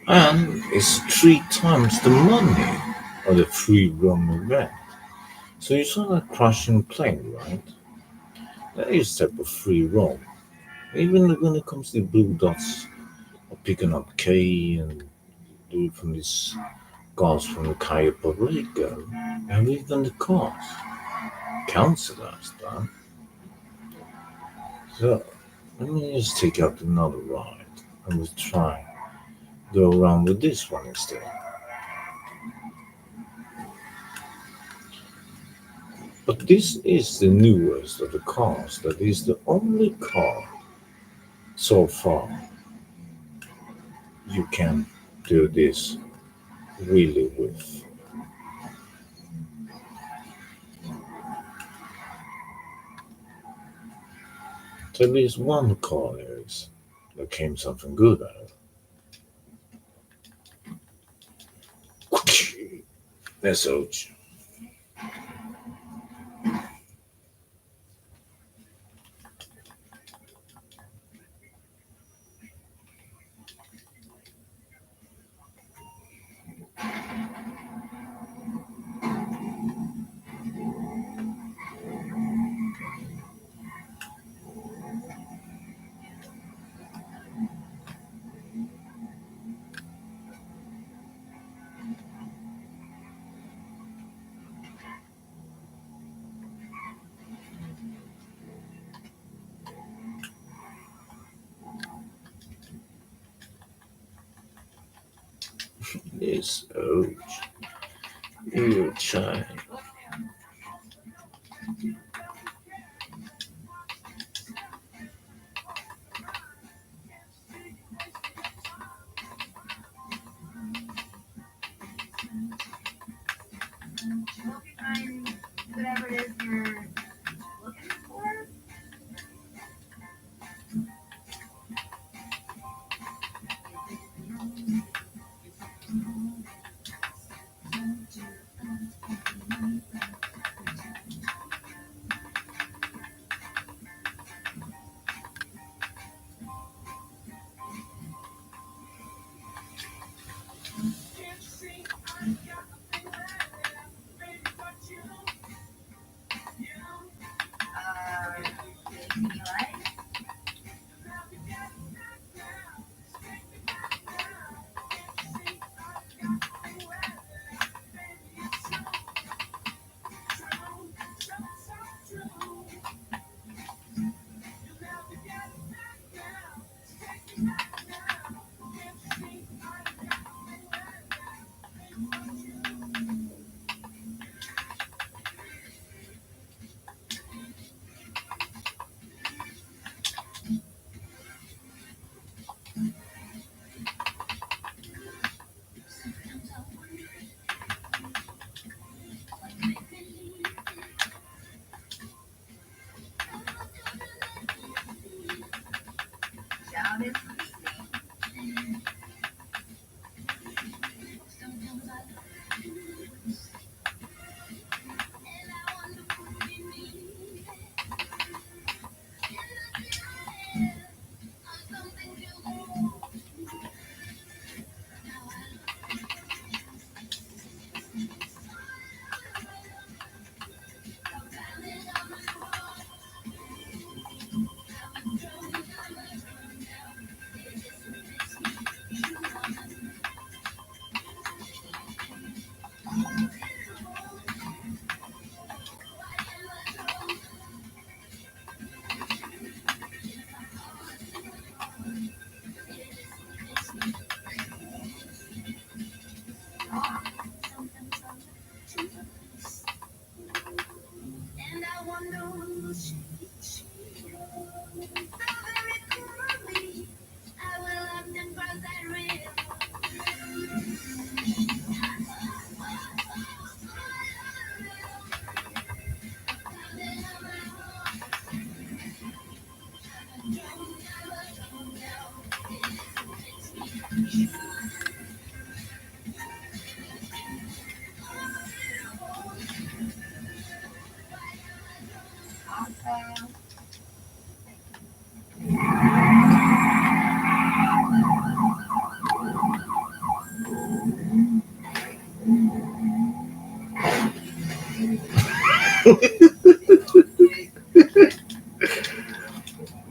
Speaker 9: And it's 3 times the money of the free roam event. So you saw that crashing plane, right? That is type of free roam. Even when it comes to blue dots or picking up K and do it from these cars from the Cayo Perico, and even the cars councilors done. So let me just take out another ride and we'll try go around with this one instead. But this is the newest of the cars. That is the only car so far you can do this really with. So at least one car there is that came something good out of it. That's OG. This OG. You child.
Speaker 1: Whatever it is you're looking for.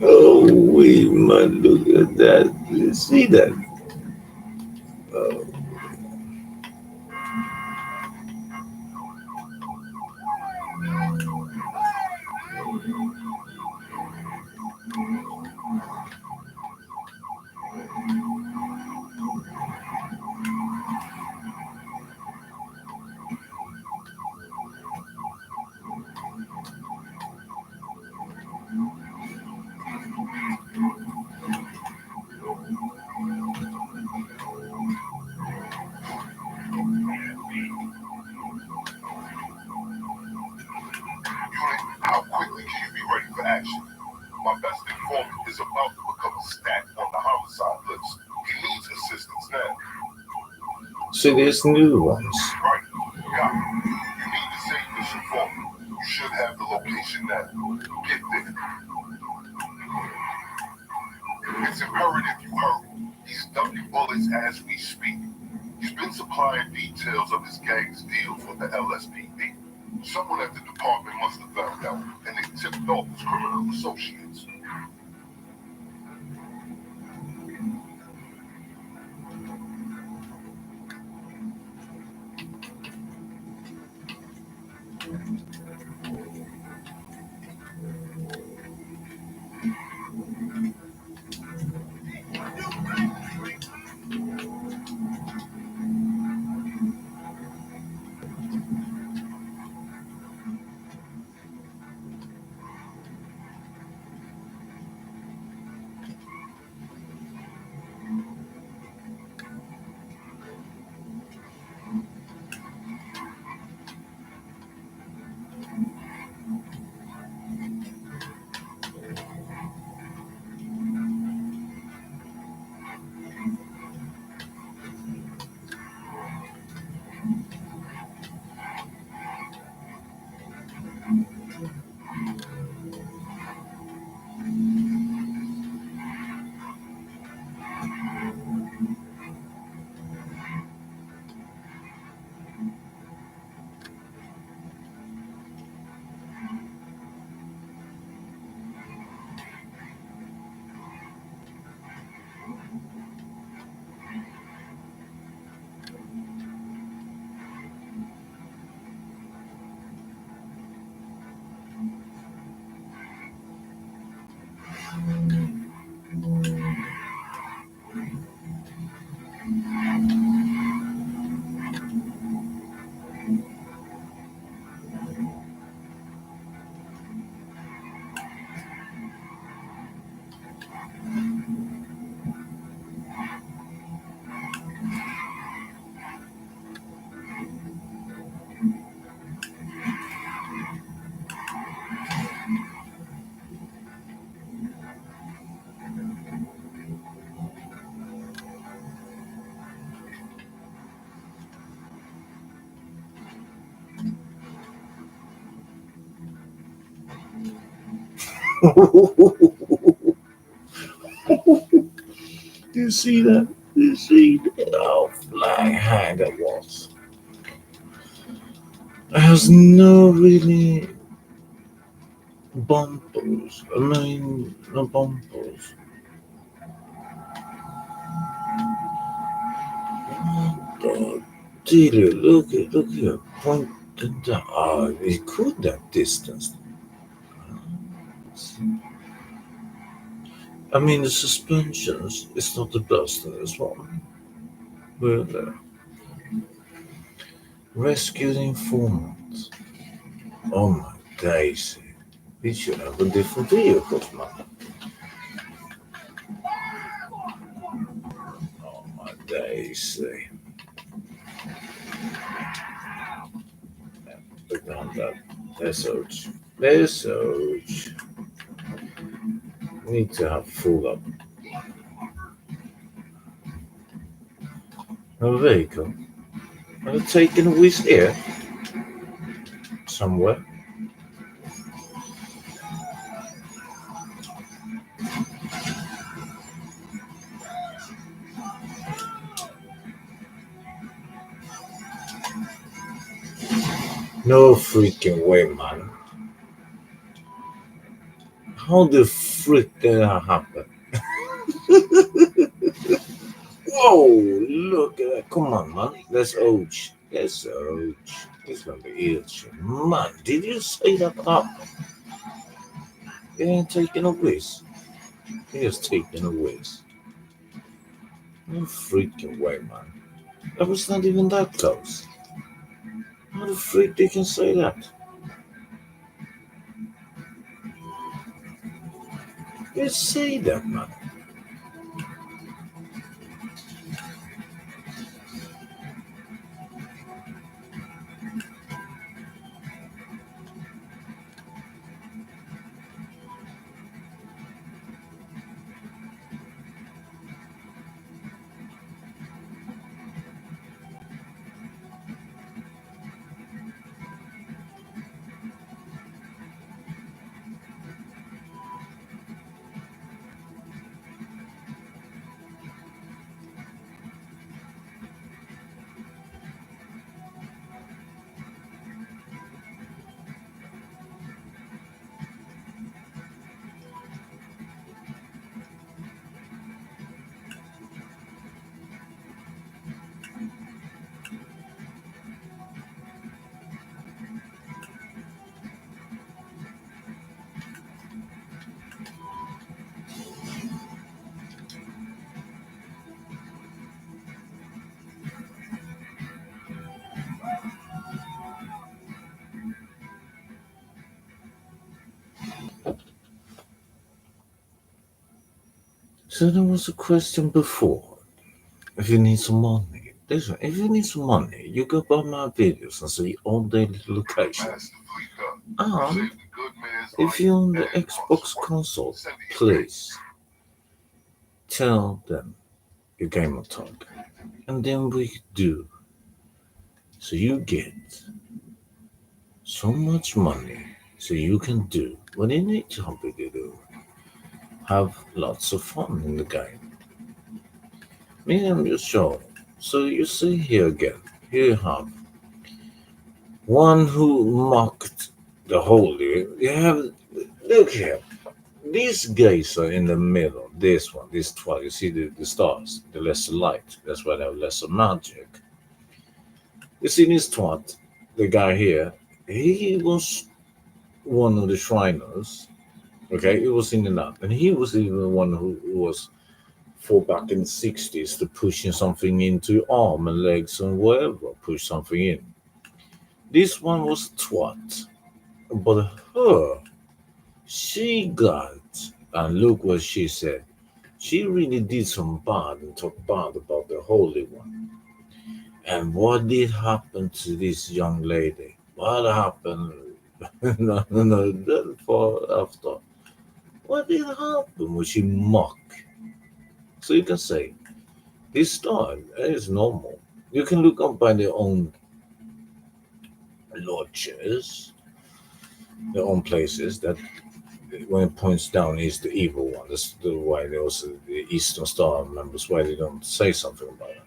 Speaker 9: Oh, we might look at that. You see that? Oh.
Speaker 6: Unit, how quickly can you be ready for action? My best informant is about to become a stat on the homicide list. He needs assistance now.
Speaker 9: See these new ones.
Speaker 6: Right. Got it. You need to save this informant. You should have the location now. Get there. It's imperative you hurry. He's dumping bullets as we speak. He's been supplying details of his gang's deals with the LSPD. Someone at the department must have found out, and they tipped off his criminal associates.
Speaker 9: You see that? You see that? Oh, flying high that was. It has no really bumpers. I mean, no bumpers. What the dealer? Look here. Pointing down. Ah, we could that distance. I mean, the suspensions is not the best in this one. But rescued informant. Oh my days. We should have a different vehicle, man. Oh my days. Look down that. There's Surge. There's Surge. Need to have full up. a vehicle and taken with air somewhere. No freaking way, man. How the freak did that happen? Whoa, look at that. Come on, man. That's Oach. That's Oach. It's gonna be huge. Man, did you say that up? He ain't taking a whiz. He is taking a whiz. No freaking way, man. That was not even that close. How the freak they can say that? They say that, man. So there was a question before. If you need some money, listen, if you need some money, you go buy my videos and see all the locations. And if you own the Xbox console, please tell them your gamer tag. And then we do. So you get so much money so you can do what you need to do. Have lots of fun in the game. Me, I'm just showing. So you see here again. Here you have one who mocked the holy. You have look here. These guys are in the middle. This one, this 12. You see the stars, the lesser light. That's why they have lesser magic. You see this twat, the guy here. He was one of the Shriners. Okay, he was in the lab, and he was even the one who was for back in the 60s to pushing something into arm and legs and wherever, push something in. This one was twat, but her, she got, and look what she said. She really did some bad and talked bad about the Holy One. And what did happen to this young lady? What happened? No, that for after. What did happen? Was she mock? So you can say, this style is normal. You can look up by their own lodges, their own places that when it points down is the evil one. That's the why they also the Eastern Star members why they don't say something about it.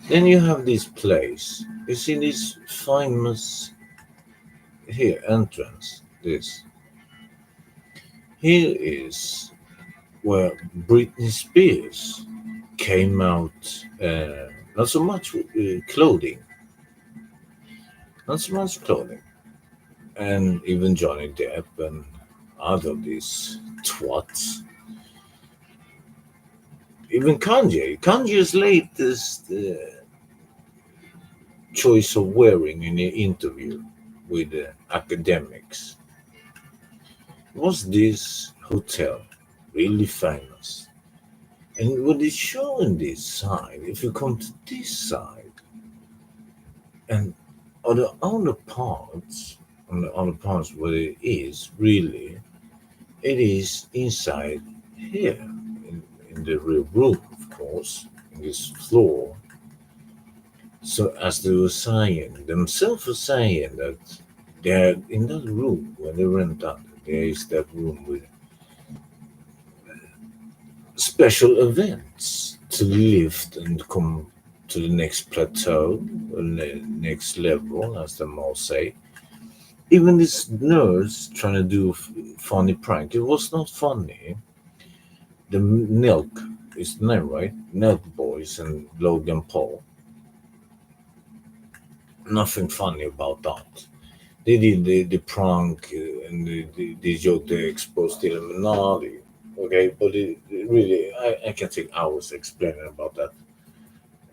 Speaker 9: Then you have this place. You see this famous here entrance. This here is where Britney Spears came out. Not so much clothing, not so much clothing, and even Johnny Depp and other these twats. Even Kanye's latest choice of wearing in an interview with academics was this hotel, really famous. And what is showing this side, if you come to this side, and on the other parts where it is really, it is inside here in the real room, of course, in this floor. So as they were saying, themselves were saying that they're in that room when they rent out, there is that room with special events to lift and come to the next plateau, or the next level, as the all say. Even this nurse trying to do funny prank, it was not funny. The Nelk is the name, right? Nelk Boys and Logan Paul. Nothing funny about that. They did the prank and the joke they exposed the Illuminati. Okay, but really, I can take hours explaining about that.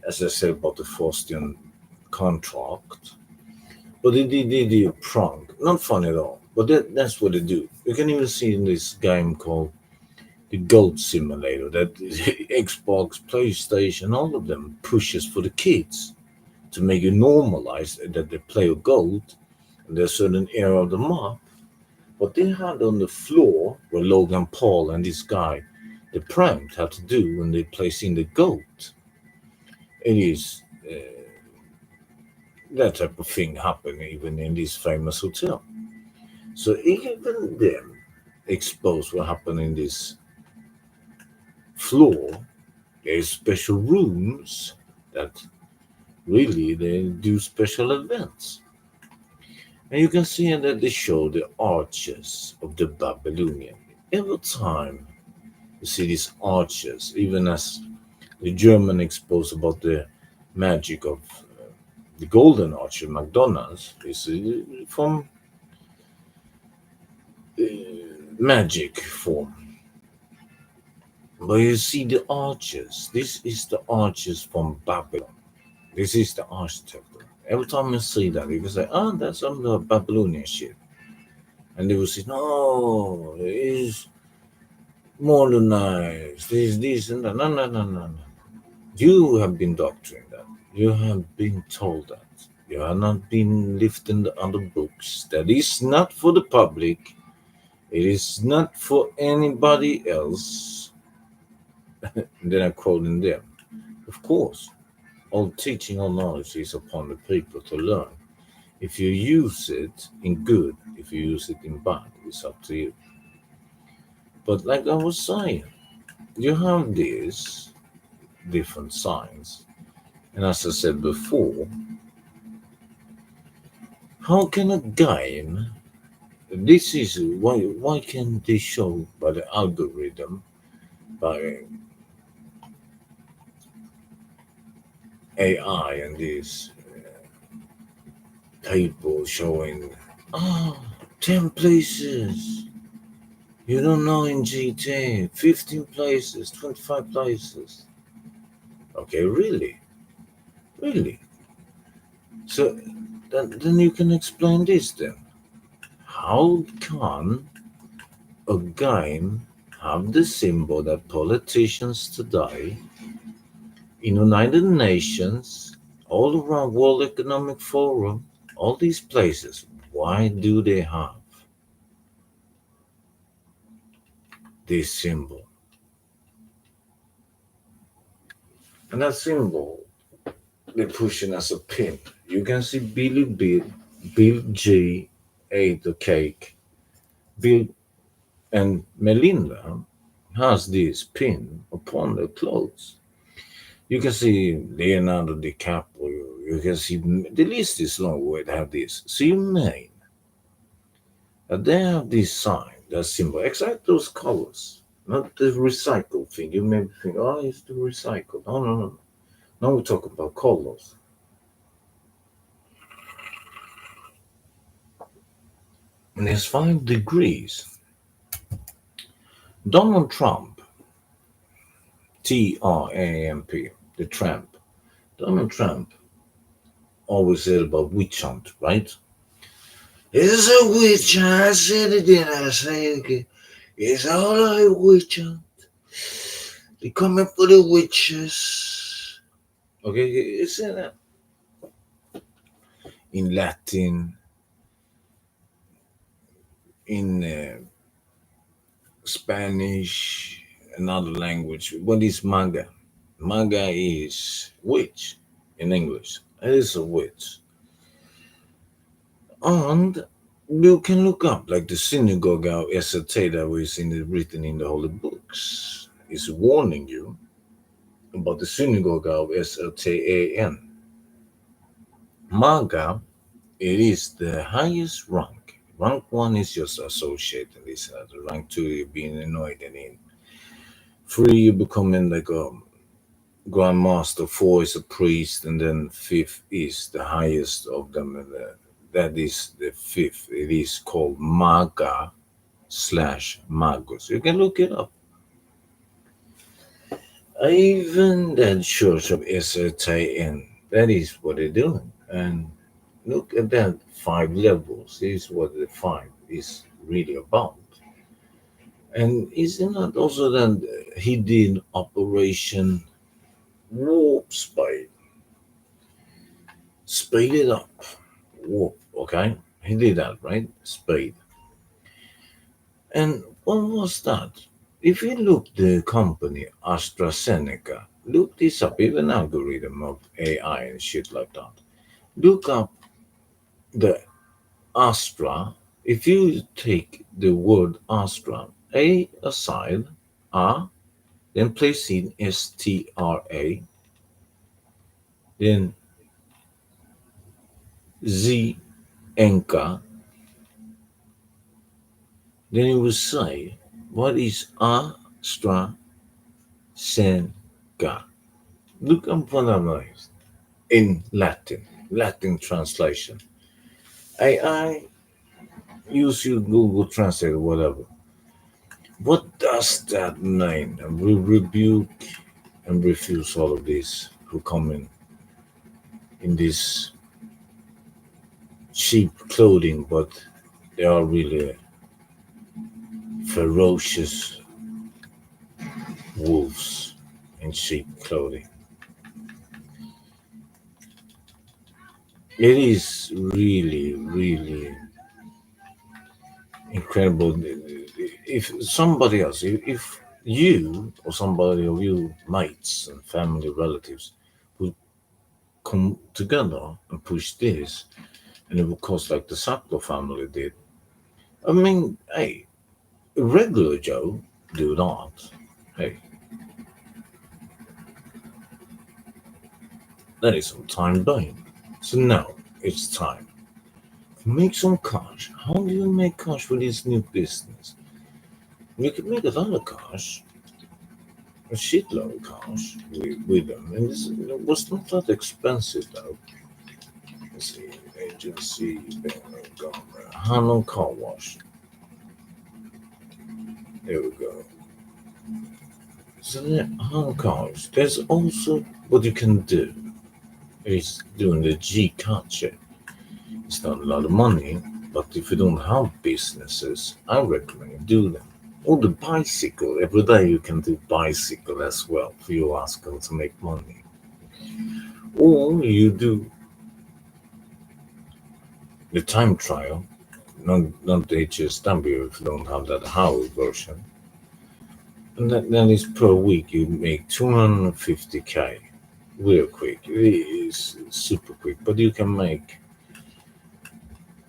Speaker 9: As I said about the Faustian contract. But they did a prank. Not funny at all. But that's what they do. You can even see in this game called the Goat Simulator that Xbox, PlayStation, all of them pushes for the kids to make it normalize that they play a goat and there's a certain area of the map. What they had on the floor where Logan Paul and this guy, the prank had to do when they placed in the goat. It is that type of thing happened even in this famous hotel. So even them exposed what happened in this floor. There's special rooms that really they do special events. And you can see that they show the arches of the Babylonian. Every time you see these arches, even as the German exposed about the magic of the golden arch of McDonald's is from uh, magic form. But you see the arches. This is the arches from Babylon. This is the architecture. Every time you see that, you can say, "Oh, that's some of the Babylonian shit." And they will say, "No, it is modernized. This and that." No, no, no, no, no. You have been doctrined that. You have been told that. You have not been lifting the other books. That is not for the public. It is not for anybody else. And then I'm quoting them. Of course, all teaching, all knowledge is upon the people to learn. If you use it in good, if you use it in bad, it's up to you. But like I was saying, you have these different signs. And as I said before, how can a game, this is why can they show by the algorithm, by AI and these people showing, oh, 10 places. You don't know in GTA, 15 places, 25 places. Okay, really? Really? So then you can explain this then. How can a game have the symbol that politicians today in United Nations, all around World Economic Forum, all these places, why do they have this symbol? And that symbol they're pushing as a pin. You can see Bill G ate the cake. Bill and Melinda has this pin upon their clothes. You can see Leonardo DiCaprio. You can see the list is long where they have this. So you mean that they have this sign, that symbol, exact those colors, not the recycled thing. You may think, oh, it's the recycled. No, no, no. Now we talk about colors. And there's 5 degrees. Donald Trump, Tramp, the Trump. Donald Trump always said about witch hunt, right? It's a witch hunt. I said it again. I say it again. It's all a witch hunt. They coming for the witches. Okay, you see that in Latin, in Spanish, another language. What is maga? Maga is witch in English. It is a witch. And you can look up like the synagogue of SRT that was written in the holy books is warning you about the synagogue of SRTAN. Maga, it is the highest rank. Rank one is just associate, and this rank two you're being anointed in. Three you becoming like a grandmaster. Four is a priest, and then fifth is the highest of them, and that is the fifth. It is called Maga slash Magus. You can look it up. Even that church of SRTN, that is what they're doing. And look at that five levels. This is what the five is really about. And isn't that also that he did Operation Warp Speed? Speed it up. Warp, okay? He did that, right? Speed. And what was that? If you look the company AstraZeneca, look this up, even algorithm of AI and shit like that. Look up the Astra. If you take the word Astra, A aside, A, then place in STRA, then Z Enka, then you will say, what is AstraZeneca? Look up what I'm like in Latin translation. AI, use your Google Translate or whatever. What does that mean? And we rebuke and refuse all of these who come in this cheap clothing, but they are really ferocious wolves in cheap clothing. It is really, really incredible. If somebody else, if you or somebody of you mates and family relatives would come together and push this, and it would cost like the Sackler family did. I mean, hey, a regular Joe do that. Hey, that is some time buying. So now it's time. Make some cash. How do you make cash with this new business? You can make a lot of cash, a shitload of cash with them. And this was not that expensive though. Let's see, agency, Hannon Car Wash. There we go. So there are cars. There's also what you can do is doing the G card check. It's not a lot of money, but if you don't have businesses, I recommend you do them. Or the bicycle. Every day you can do bicycle as well for your Asco to make money. Or you do the time trial, not the HSW if you don't have that Howie version. And that is per week you make 250k real quick. It is super quick, but you can make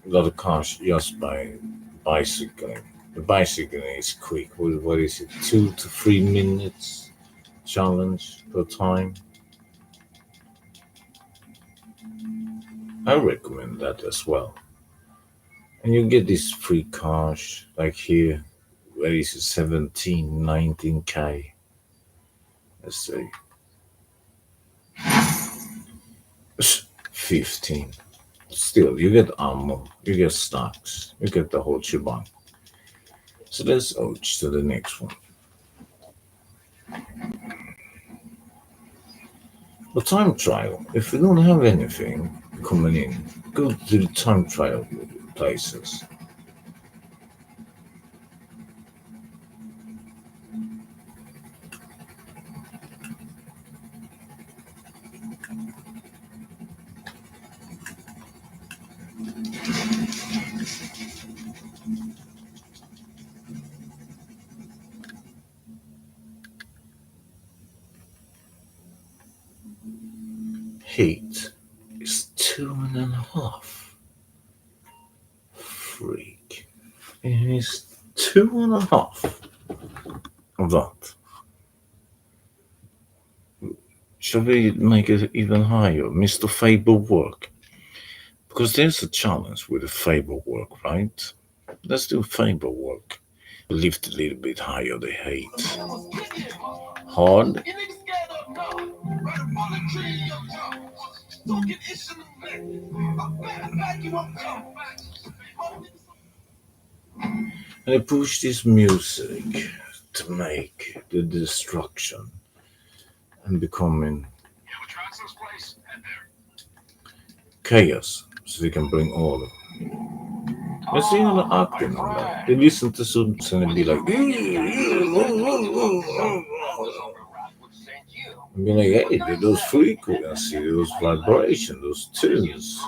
Speaker 9: a lot of cash just by bicycling. The bicycling is quick. What is it? 2 to 3 minutes challenge per time. I recommend that as well. And you get this free cash like here. Where is it? 17, 19k. Let's say 15. Still, you get ammo, you get stocks, you get the whole shebang. So let's ouch to the next one. The time trial. If you don't have anything coming in, go to the time trial places. Heat 2.5. Freak. It is 2.5 of that. Shall we make it even higher? Mr. Fable work. Because there's a challenge with the Fable work, right? Let's do Fable work. Lift a little bit higher the hate. Hard. And I push this music to make the destruction and becoming chaos, so they can bring order. You see how they're acting on that. They listen to something and be like, and be like, hey, those frequency, those vibration, those tunes.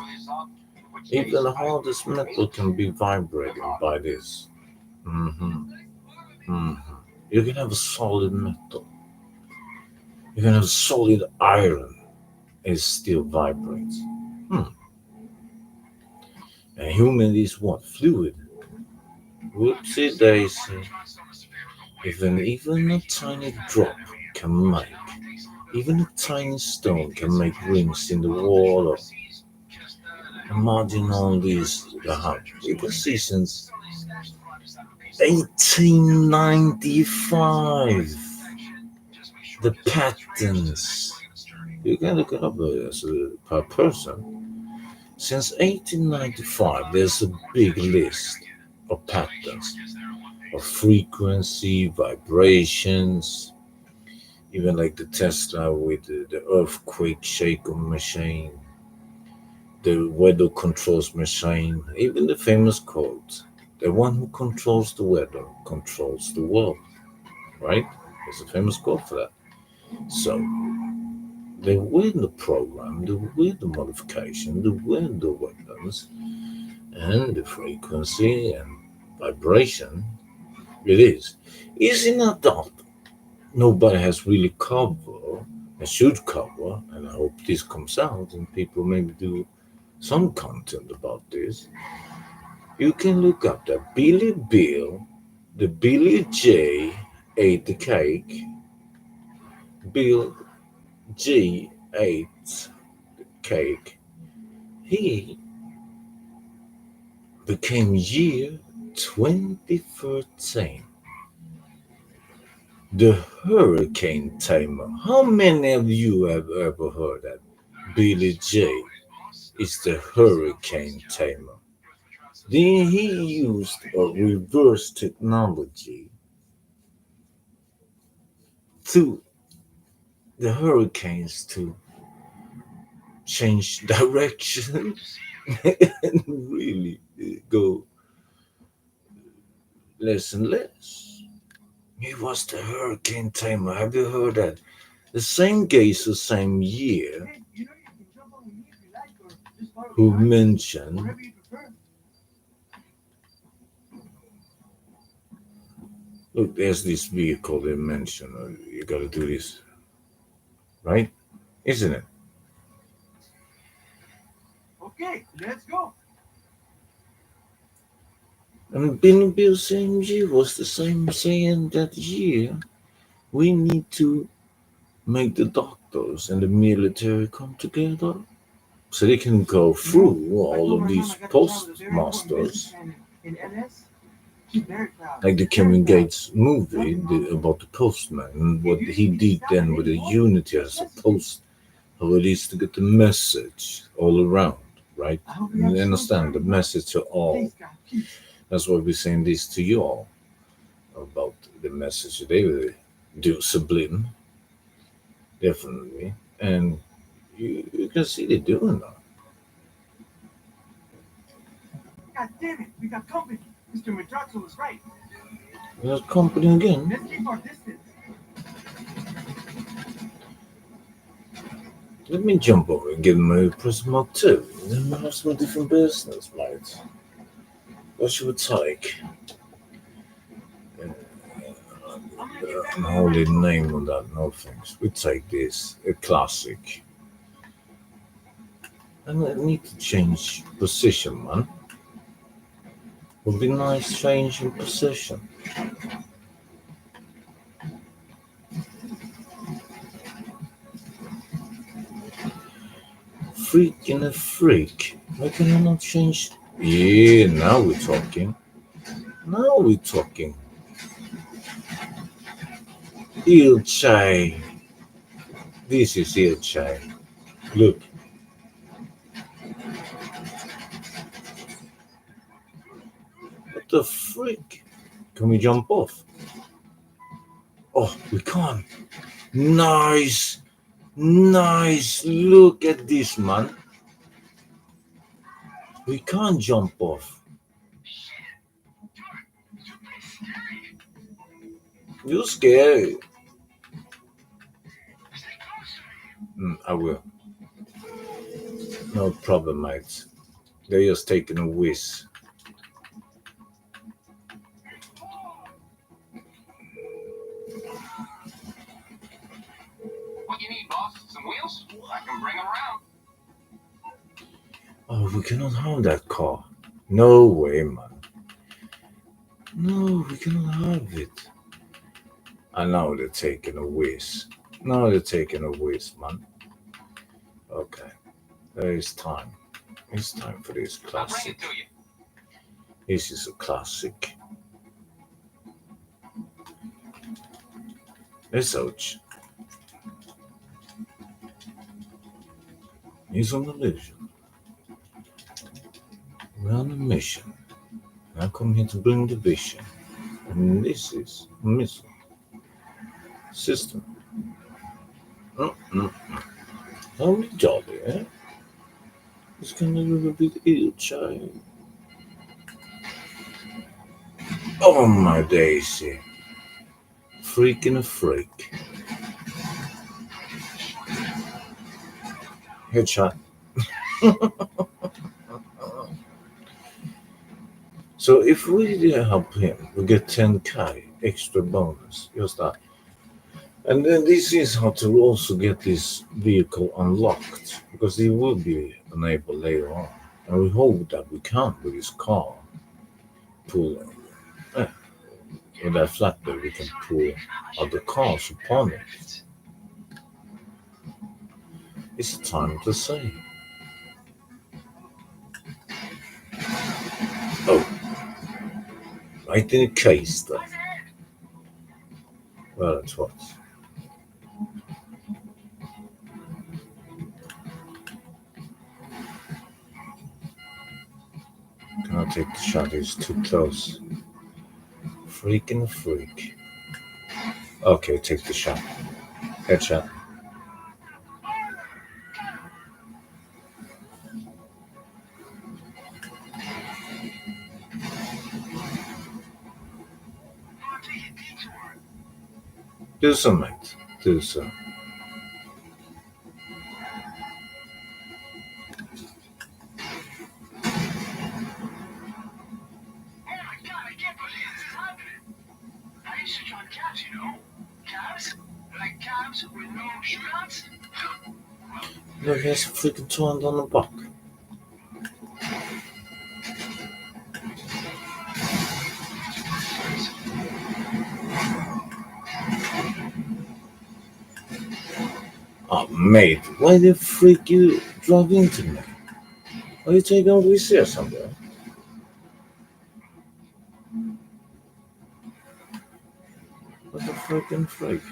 Speaker 9: Even the hardest metal can be vibrating by this. You can have a solid metal. You can have solid iron. It still vibrates. And human is what? Fluid. Whoopsie daisy. Even a tiny drop can make. Even a tiny stone can make rings in the wall. Imagine all these that have. You can see since 1895 the patterns. You can look it up as per person. Since 1895, there's a big list of patterns of frequency, vibrations, even like the Tesla with the earthquake shaker machine, the weather controls machine, even the famous quote, the one who controls the weather controls the world, right? There's a famous quote for that. So, they win the program, they win the modification, they win the weapons, and the frequency and vibration. It is. Is it not that nobody has really covered and should cover, and I hope this comes out and people maybe do some content about this. You can look up that Billy Bill, the Billy J ate the cake, Bill G ate the cake. He became year 2013 the hurricane tamer. How many of you have ever heard that Billy J is the hurricane tamer? Then he used a reverse technology to the hurricanes to change direction and really go less and less. He was the hurricane tamer. Have you heard that? The same guys the same year who mentioned look, there's this vehicle they mentioned. You gotta do this, right? Isn't it?
Speaker 10: Okay, let's go.
Speaker 9: And Billy Bill same year was the same saying that year we need to make the doctors and the military come together so they can go through all of these postmasters like the Kevin Gates movie about the postman and what he did then with the unity as a post how it is to get the message all around, right? And you understand the message to all. That's why we're saying this to you all about the message they will do sublime, definitely. And you can see they're doing that.
Speaker 10: God damn it, we got company. Mr. Madrazo was right.
Speaker 9: We got company again.
Speaker 10: Let's keep our distance.
Speaker 9: Let me jump over and give them a Prism Mark 2. Then we'll have some different business, mate. What should we take? Holy name on that, no thanks. We take this, a classic. I need to change position, man. Would be nice changing position. Freaking a freak. Why can I not change? Yeah, now we're talking. Now we're talking. Il chai. This is Il chai. Look. What the freak? Can we jump off? Oh, we can't. Nice. Nice. Look at this, man. We can't jump off. You're scary. I will. No problem, mate. They're just taking a whiz.
Speaker 4: What you need, boss? Some wheels? I can bring them around.
Speaker 9: Oh, we cannot have that car. No way, man. No, we cannot have it. And now they're taking a whiz. Now they're taking a whiz, man. Okay. There is time. It's time for this
Speaker 4: I'll bring
Speaker 9: classic.
Speaker 4: it to you.
Speaker 9: This is a classic. It's ouch. He's on a mission. We're on a mission. I come here to bring the vision. And this is a missile system. How jolly, eh? It's kind of a little bit ill, child. Oh my daisy. Freaking a freak. Headshot. So if we help him, we get 10k extra bonus. Just that. And then this is how to also get this vehicle unlocked, because it will be enabled later on. And we hope that we can with this car pull with that flatbed we can pull other cars upon it. It's time to say. Oh, right in the case though. Well, that's what. Can I take the shot? It's too close. Freaking freak. Okay, take the shot. Headshot. Do some, mate. Do some. Look, here's a freaking 200 on the buck. Oh, mate, why the freak you drive into me? Are you taking a whiz here somewhere? What the freaking freak?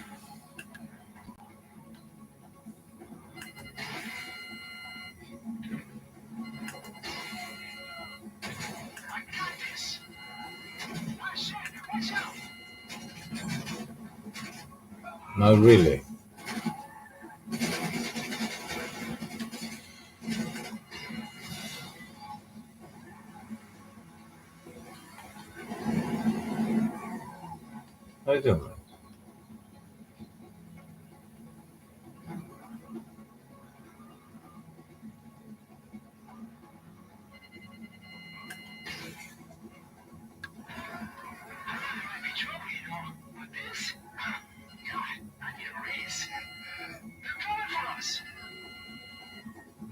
Speaker 9: No, really. I don't know.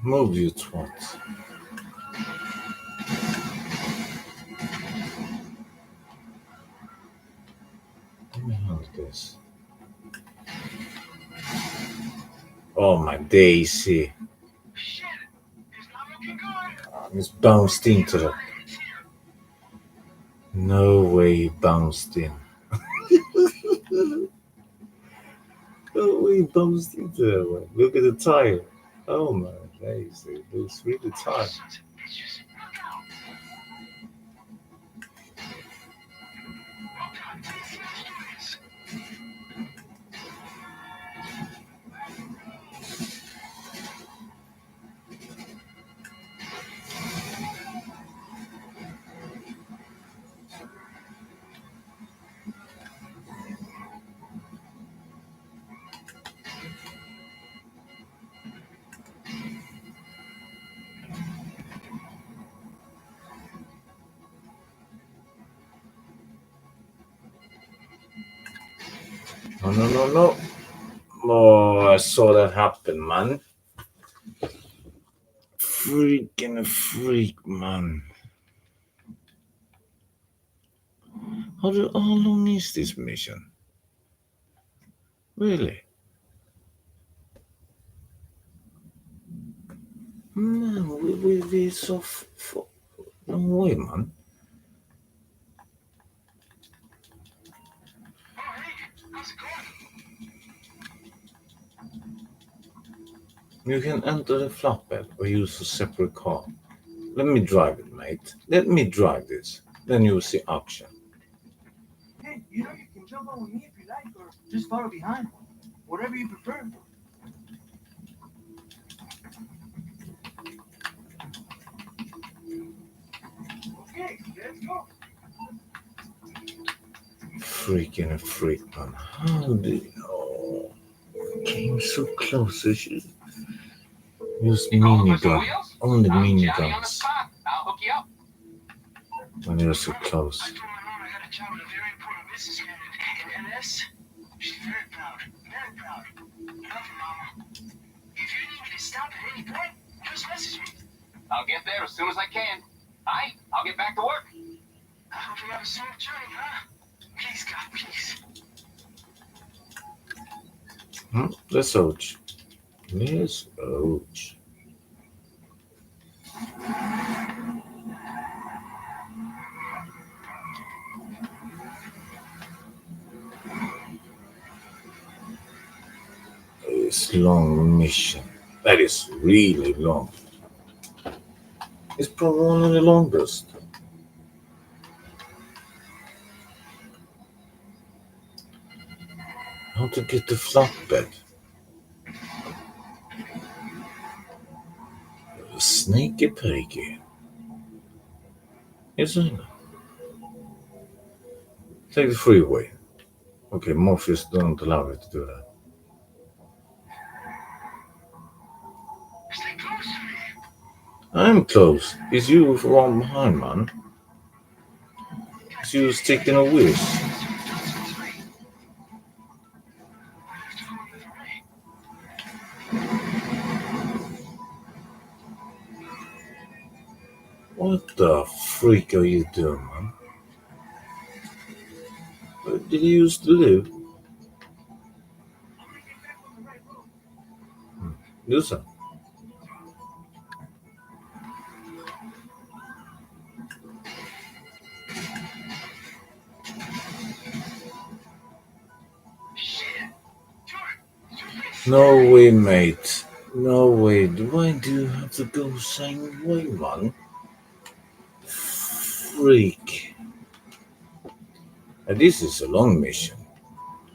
Speaker 9: Move, you twat. Let me handle this. Oh my daisy. It's bounced into the. No way he bounced in. No way he bounced into that one. Look at the tire. Oh my daisy. It looks really tired. No, no, no, no. Oh, I saw that happen, man. Freaking freak, man. How long is this mission? Really? Man, we so no way, man. You can enter the flatbed or use a separate car. Let me drive it, mate. Let me drive this. Then you'll see action.
Speaker 10: Hey, you know you can jump on with me if you like, or just follow behind. Whatever you prefer. Okay, let's go.
Speaker 9: Freaking freak, man. How did you know? Came so close. Use minigun. Only miniguns. When you're so close.
Speaker 10: I told my mom I got a job with a very important businessman in NS. She's very proud. Very proud. Love you, Mama. If you need me to stop at any point, just message me.
Speaker 1: I'll get there as soon as I can. Aight, I'll get back to work.
Speaker 10: I hope you have a smooth journey, huh? Please, God, please.
Speaker 9: Let's ouch. Let's ouch. It's long mission. That is really long. It's probably one of the longest. How to get the flatbed? Sneaky Perico. Yes, I know. Take the freeway. Okay, Morpheus don't allow you to do that.
Speaker 10: Stay close to me.
Speaker 9: I'm close. It's you from behind, man. It's you sticking a whiz. What the freak are you doing, man? Where did you used to live? Do so. No way, mate. No way. Why do you have to go same way, man? Freak. And this is a long mission.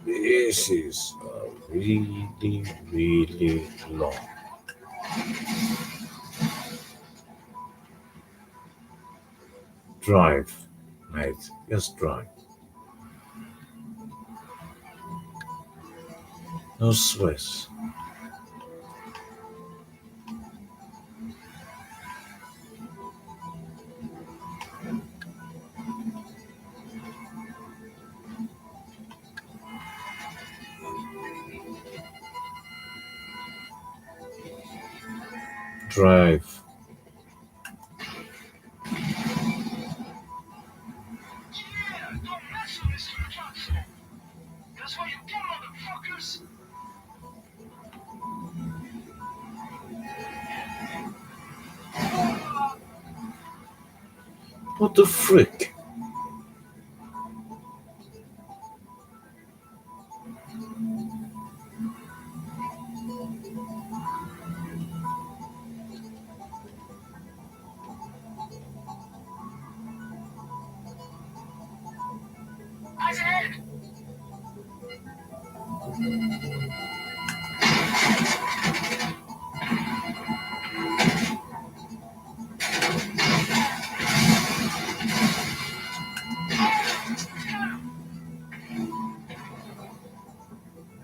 Speaker 9: This is really, really long. Drive, mate. Just drive. No stress. Drive.
Speaker 10: Yeah, don't mess with Mr. Johnson. That's what you get, motherfuckers.
Speaker 9: What the frick?
Speaker 10: Eyes ahead.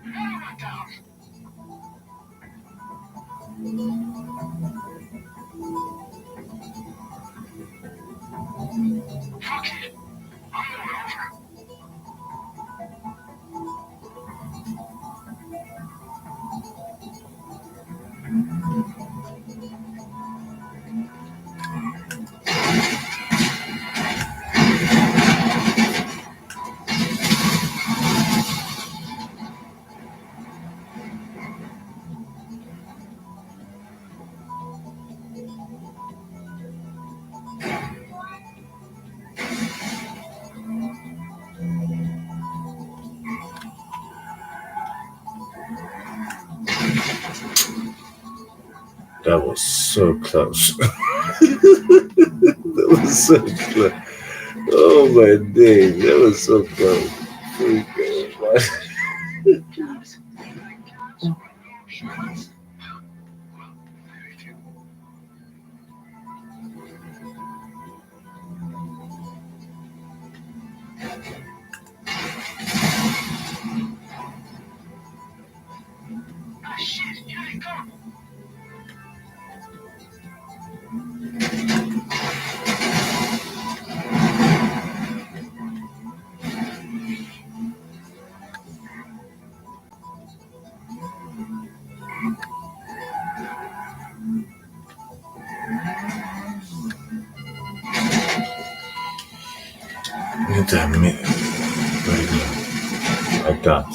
Speaker 10: Another one down. Fuck it. I'm going over.
Speaker 9: That was so close. That was so close. Oh my days, that was so close. Freak, man.
Speaker 10: Jobs. Like jobs or no shots? Well, very few. Ah, shit. Here they come.
Speaker 9: Need a minute. Like that.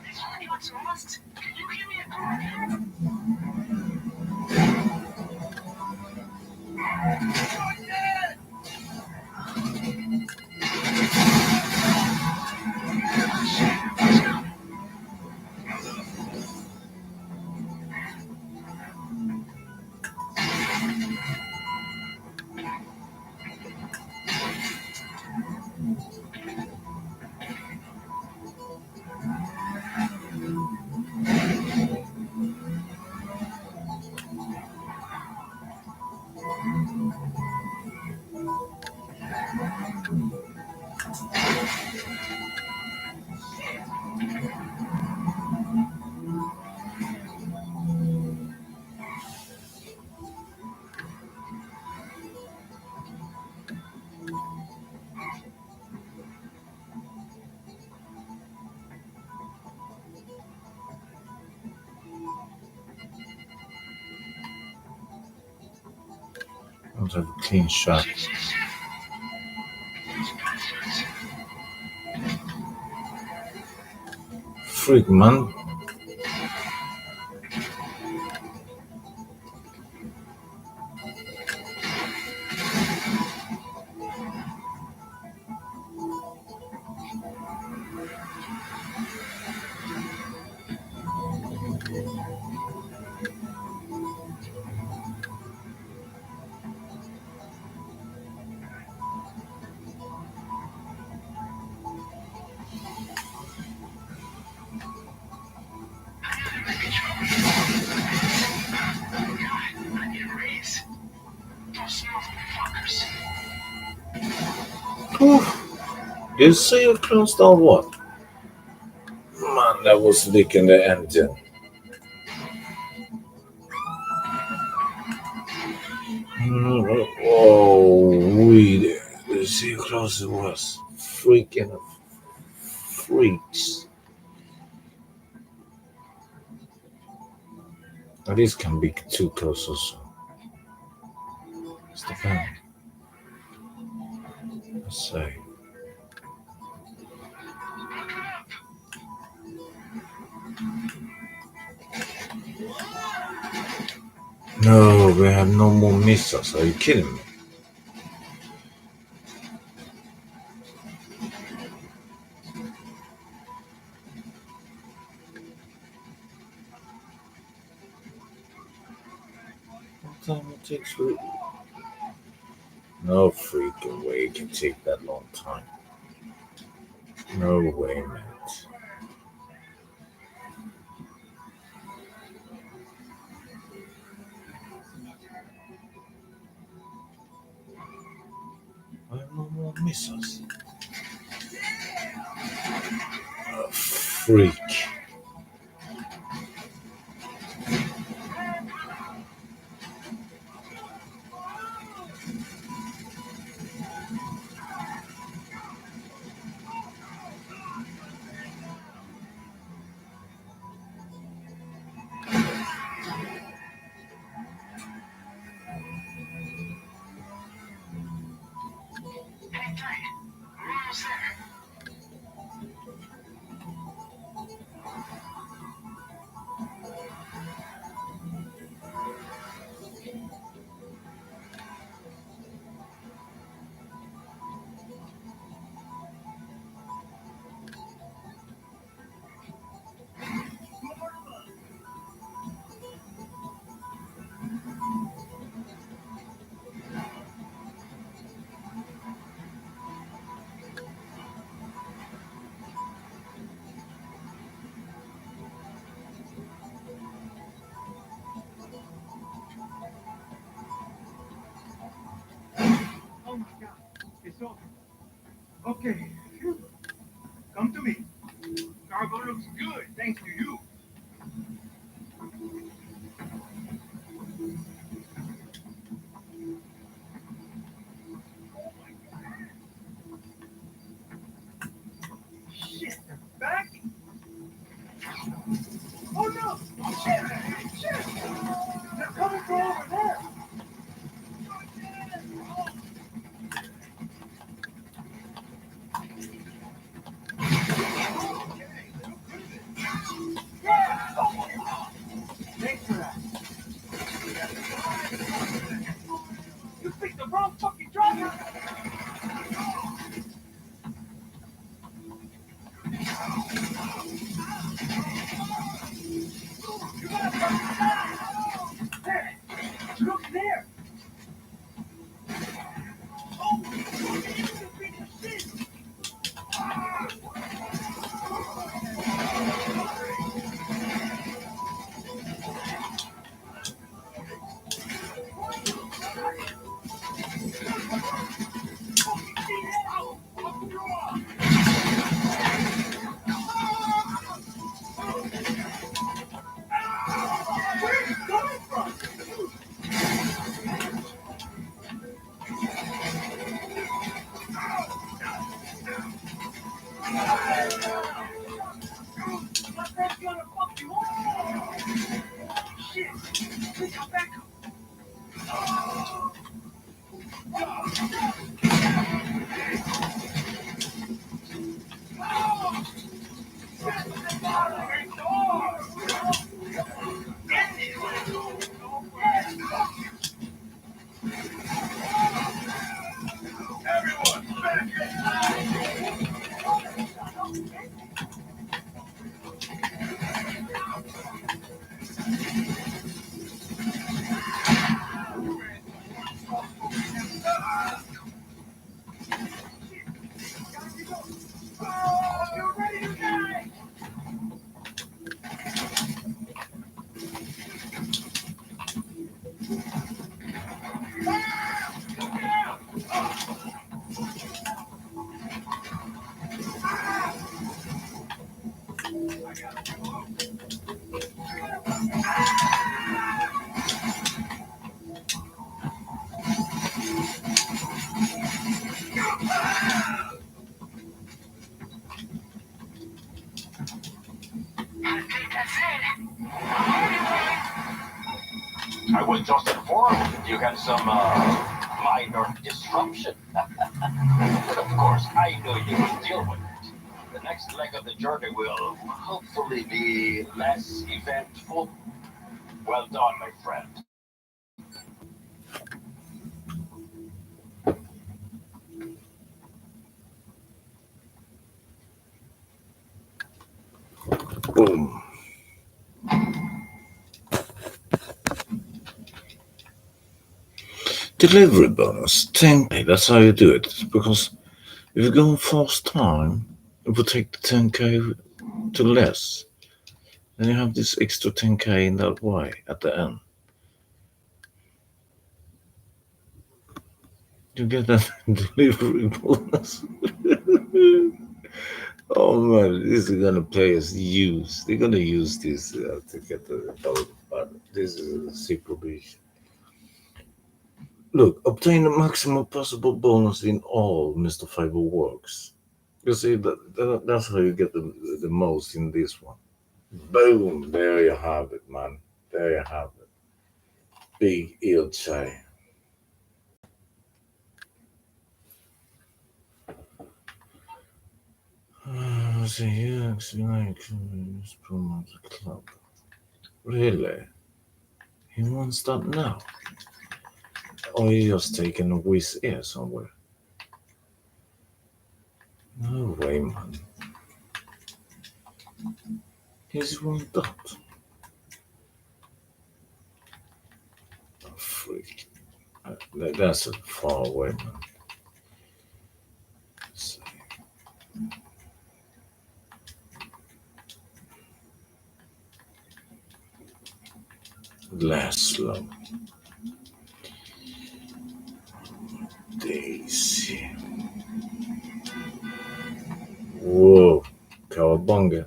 Speaker 10: This one looks lost. Can you give me a call?
Speaker 9: I want to have a clean shot.
Speaker 10: Shit, shit, shit. These bastards.
Speaker 9: Freak, man. You see you closed or what? Man, that was leaking the engine. Oh, we see how close it was. Freaking freaks. Now, this can be too close also. It's the fan. Let's say. No, we have no more missiles. Are you kidding me? What time it takes for... No freaking way it can take that long time. No way, man. I have no more missiles. Freak.
Speaker 10: Oh my God, it's over. Okay, phew. Come to me. Cargo looks good, thanks to you. Shit, they're back? Oh no! Shit! Shit! They're coming from over there! Thanks for that. You picked the wrong fucking driver! You gotta fucking stop! There! Look there! Oh! You piece of shit! Where are you coming from? My friend's gonna fuck you up! Shit! We got backup! You're ready to die!
Speaker 7: just informed you had some minor disruption. But of course, I know you can deal with it. The next leg of the journey will hopefully be less eventful. Well done, my friend.
Speaker 9: Boom. Delivery bonus 10k. That's how you do it. Because if you go fast time, it will take the 10k to less. Then you have this extra 10k in that way at the end. You get that delivery bonus. Oh man, this is gonna pay us use. They're gonna use this to get the bonus. But this is a secret beach. Look, obtain the maximum possible bonus in all Mr. Fiber works. You see, that's how you get the most in this one. Boom! There you have it, man. There you have it. Big Ilche. So you actually like promote the club. Really? He wants that now? Or you just taking a whiz air somewhere? No way, man. He's want that. Oh, freak. That's a far away, man. So, last slow. Daisy. Whoa. Cowabunga.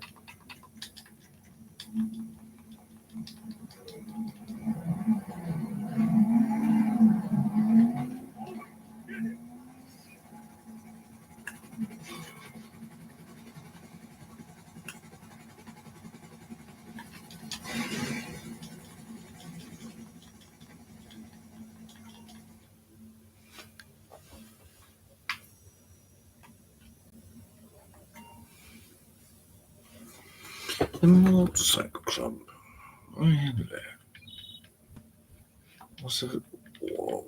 Speaker 9: The motorcycle club. Really? Was it? Whoa.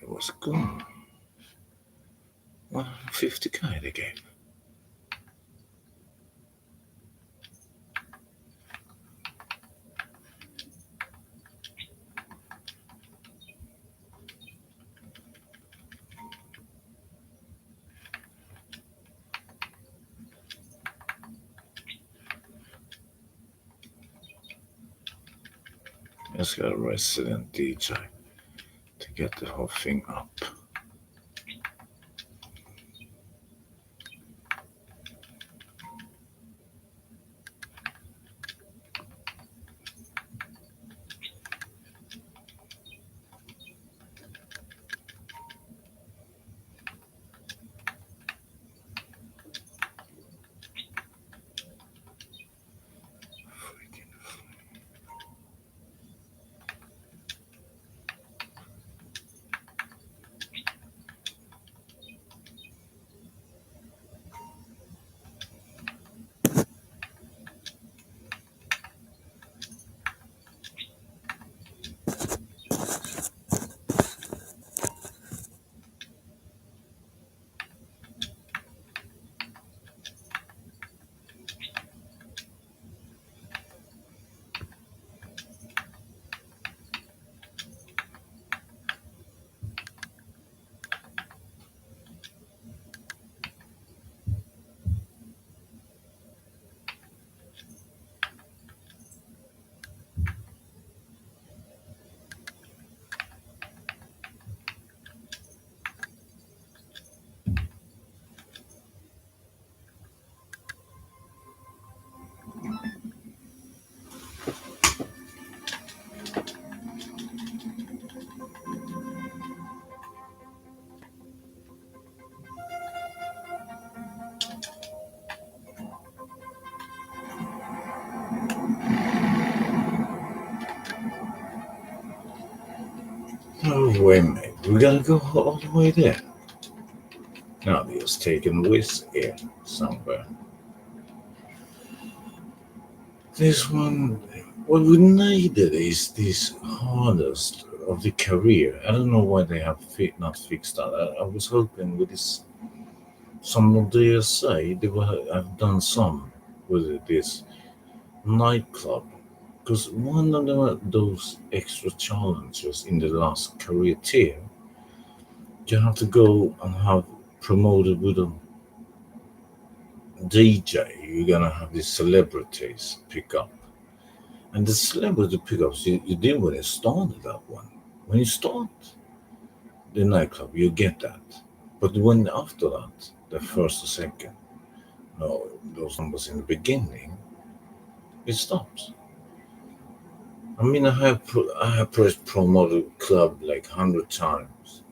Speaker 9: It was good. 150k they gave. Just got a resident DJ to get the whole thing up. Oh, wait a minute. We gotta go all the way there. Now, just taking whiz here somewhere. This one, what we needed is this hardest of the career. I don't know why they have not fixed that. I was hoping with this, some of the DSA, they will have done some with this nightclub. Because one of those extra challenges in the last career tier, you have to go and have promoted with a DJ. You're gonna have these celebrities pick up. And the celebrity pickups, you did when you started that one. When you start the nightclub, you get that. But when after that, the first or second, no, those numbers in the beginning, it stops. I mean, I have pressed promoted club like 100 times.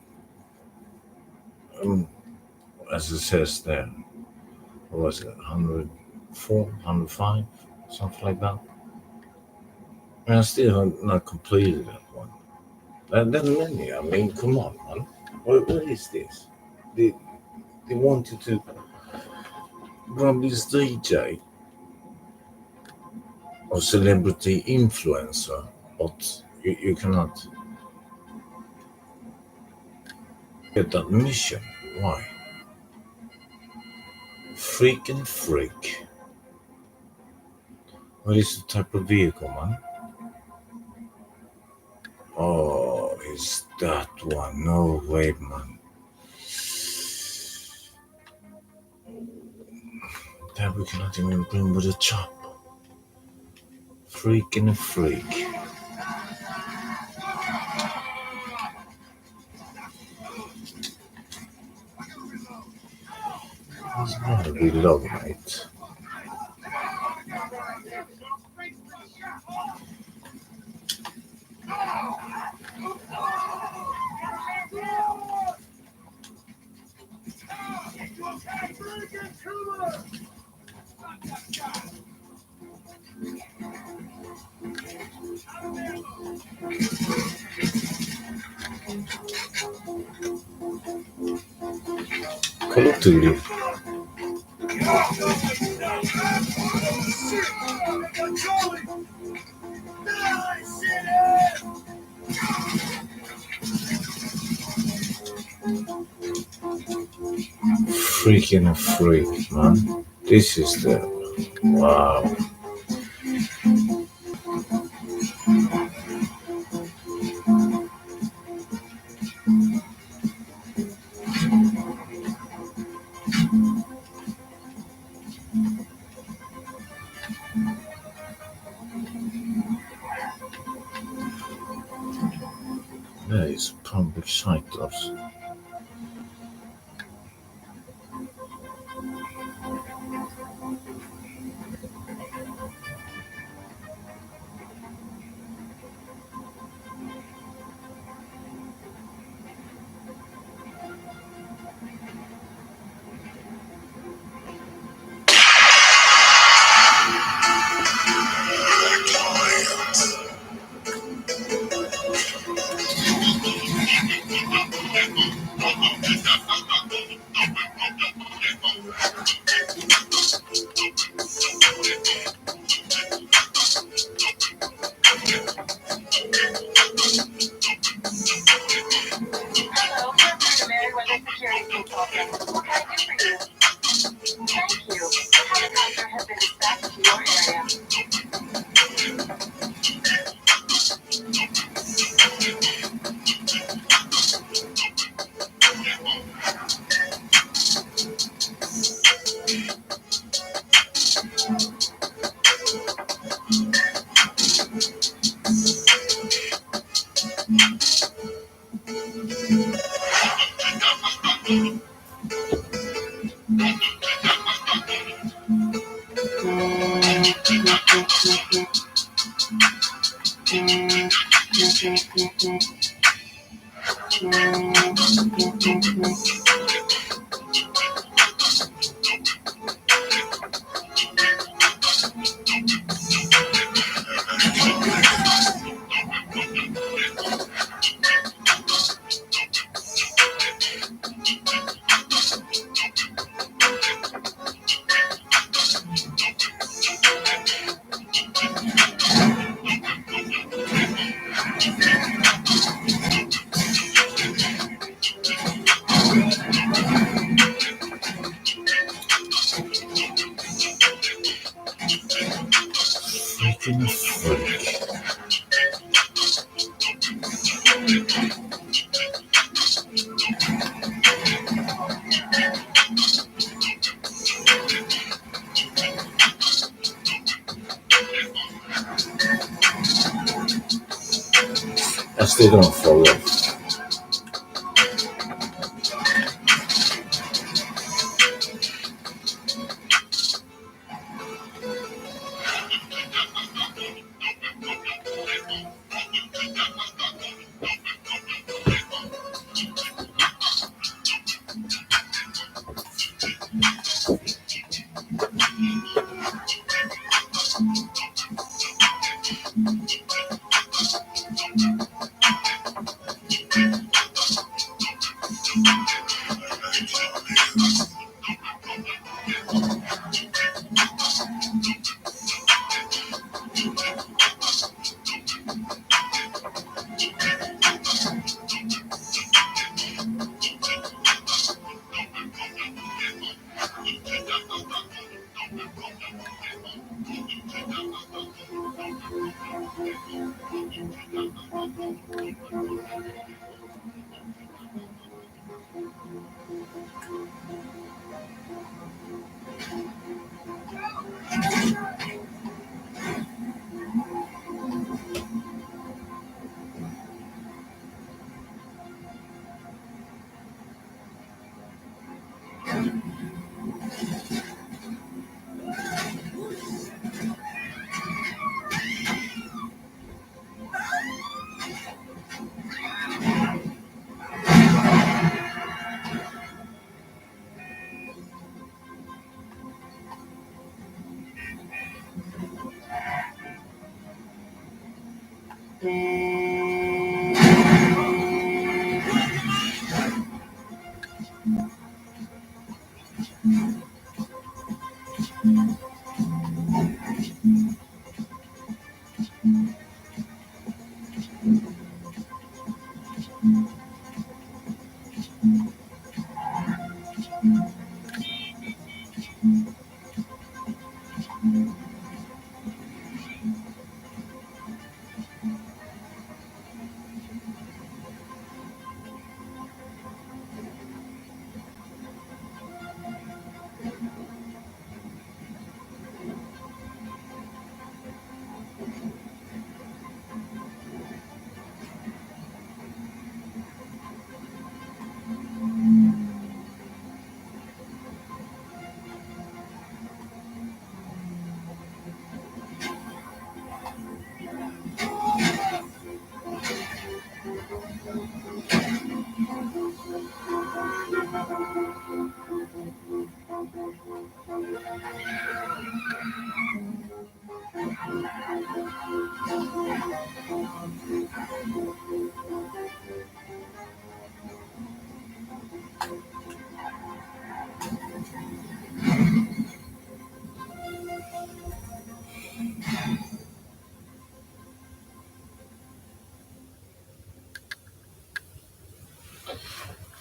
Speaker 9: Um, as it says there, what was it, 104, 105, something like that. And I still have not completed that one. That many, I mean, come on, man. What is this? They, they wanted to grab this DJ or celebrity influencer, but you cannot get that mission. Why? Freaking freak. What is the type of vehicle, man? Oh, is that one? No way, man. That we cannot even bring with a chop. Freaking freak. That's what we love, mate. Call of Duty. Freaking freak, man. This is the wow. That is public Santos.
Speaker 3: Hello, welcome to Meriwether Security Consulting. What can I do for you? Thank you. A helicopter has been dispatched to your area.
Speaker 9: I still don't follow.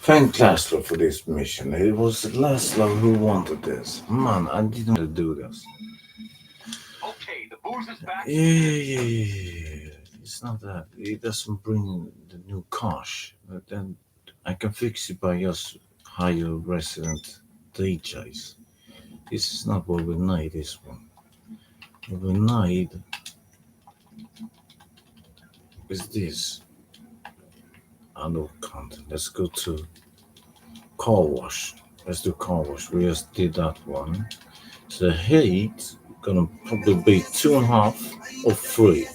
Speaker 9: Thank Laszlo for this mission. It was Laszlo who wanted this. Man, I didn't want to do this.
Speaker 7: Okay, the booze is back.
Speaker 9: Yeah. It's not that. It doesn't bring the new cash. But then I can fix it by just hire resident DJs. This is not what we need, this one. What we need is this. Adult content. Let's go to car wash. Let's do car wash. We just did that one. So the heat gonna probably be 2.5 or 3.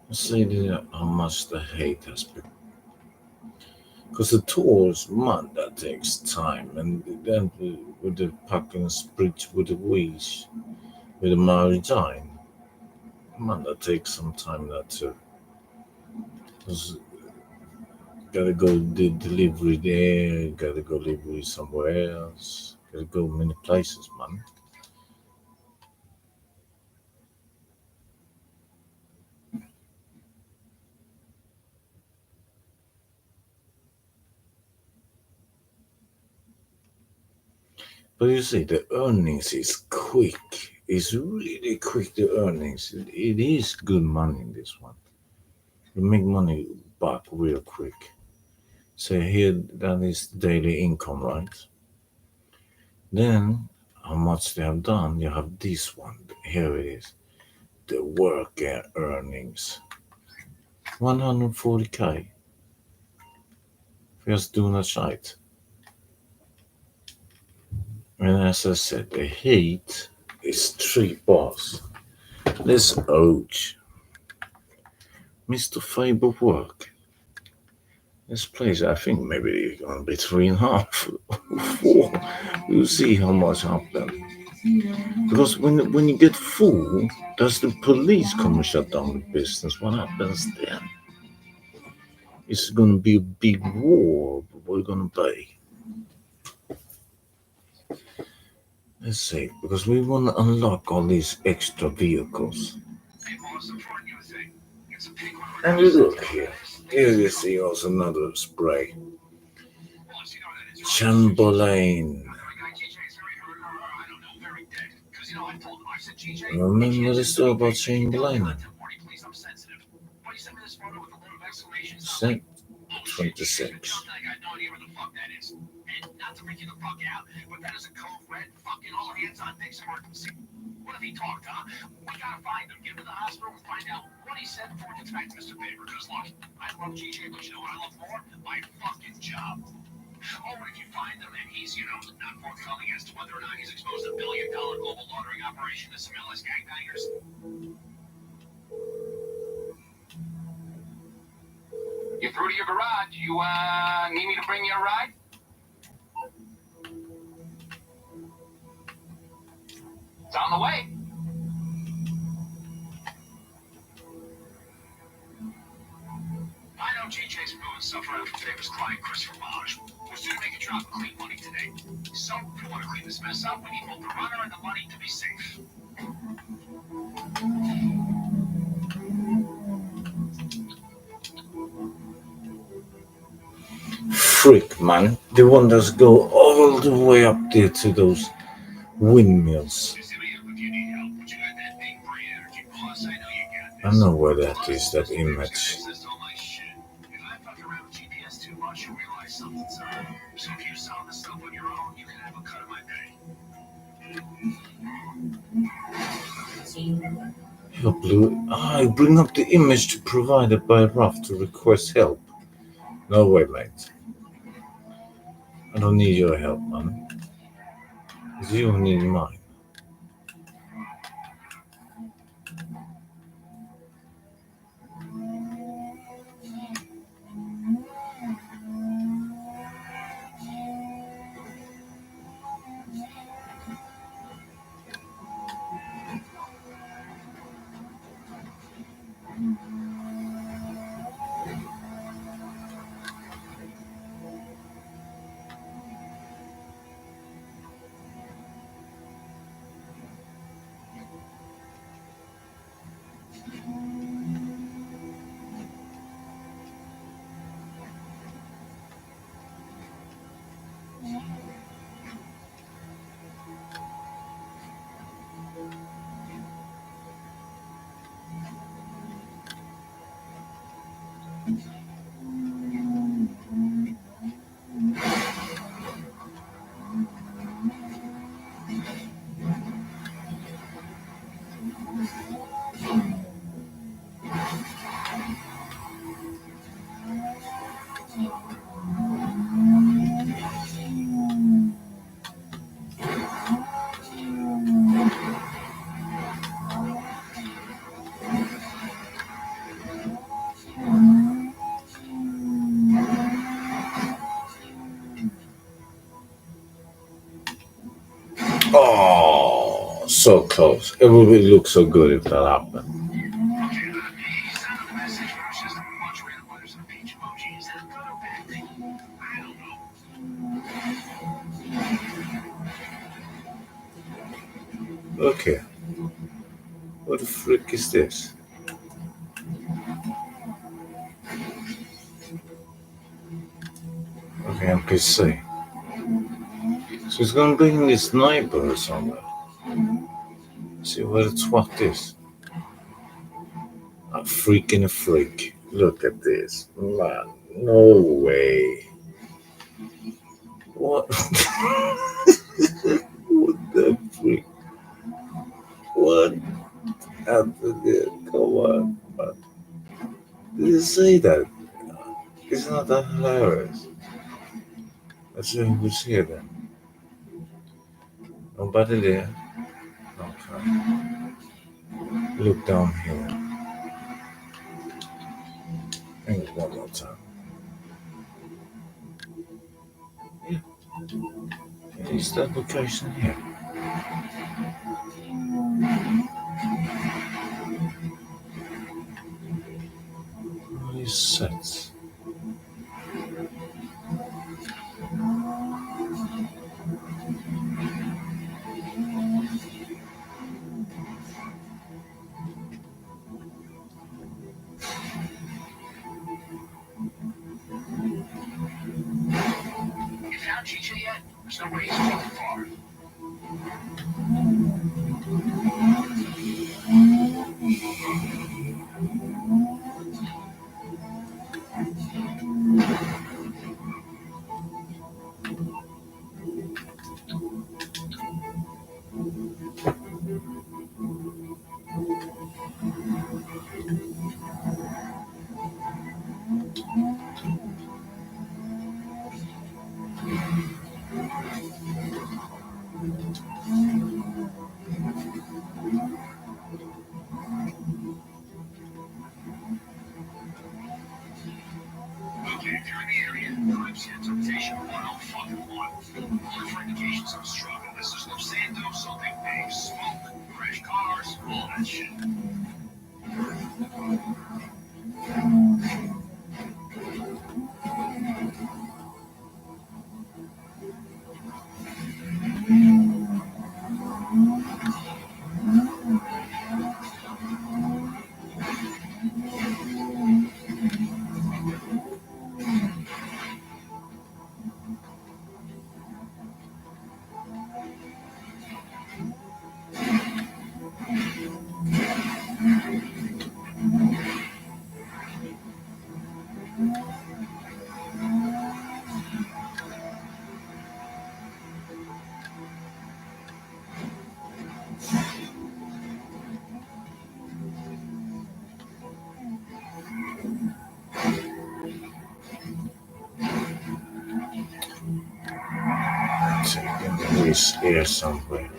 Speaker 9: Let's see how much the heat has been. Because the tours, man, that takes time. And then with the packing split with the wheels, with the maritime, man, that takes some time that too. 'Cause gotta go the delivery there, gotta go delivery somewhere else, gotta go many places, man. But you see, the earnings is quick. It's really quick, the earnings. It is good money in this one. You make money back real quick. So here, that is daily income, right? Then, how much they have done, you have this one. Here it is. The worker earnings. 140k. Just doing a site. And as I said, the heat is 3 bars. Let's ouch. Mr. Faber work. This place, I think maybe it's gonna be 3.5, 4. We'll see how much happens. Because when you get full, does the police come and shut down the business? What happens then? It's gonna be a big war. What are you gonna pay? Let's see, because we want to unlock all these extra vehicles. And look here. Here you see also another spray. Chamberlain. Remember the story about Chamberlain? Set 26.
Speaker 10: What if he talked, huh? We gotta find him, get him to the hospital, and find out what he said before he gets back to Mr. Faber. Because look, I love GJ, but you know what I love more? My fucking job. Oh, and if you find him and he's, not forthcoming as to whether or not he's exposed a $1 billion global laundering operation to some LS gangbangers. You're through to your garage. You, need me to bring you a ride? It's on the way. I know GJ's moving stuff around from Faber's client, Christopher Maj. We're soon to make a drop of clean money today. So, if we want to clean this mess up, we need both the runner and the money to be safe.
Speaker 9: Freak, man. The one that's go all the way up there to those windmills. I know where that is, that image. Help, Blue. I bring up the image provided by Ruff to request help. No way, mate. I don't need your help, man. You don't need mine. Oh, so close. It would look so good if that happened. Okay. What the frick is this? Okay, NPC. So it's gonna bring this sniper or somewhere. See what it's what is. A freaking freak. Look at this. Man, no way. What? What the freak? What happened there? Come on. Did you say that? It's not that hilarious. Let's see who's here then. Nobody there. Okay. Look down here. And one more time. Yeah. Is that location here? All these sets.
Speaker 10: You found GJ yet? There's no way he's gone too far. Okay, if you're in the area, crime scene interpretation 101. Look for indications of a struggle. This is Los Santos, so they pay smoke, crash cars, all that shit.
Speaker 9: He's here somewhere.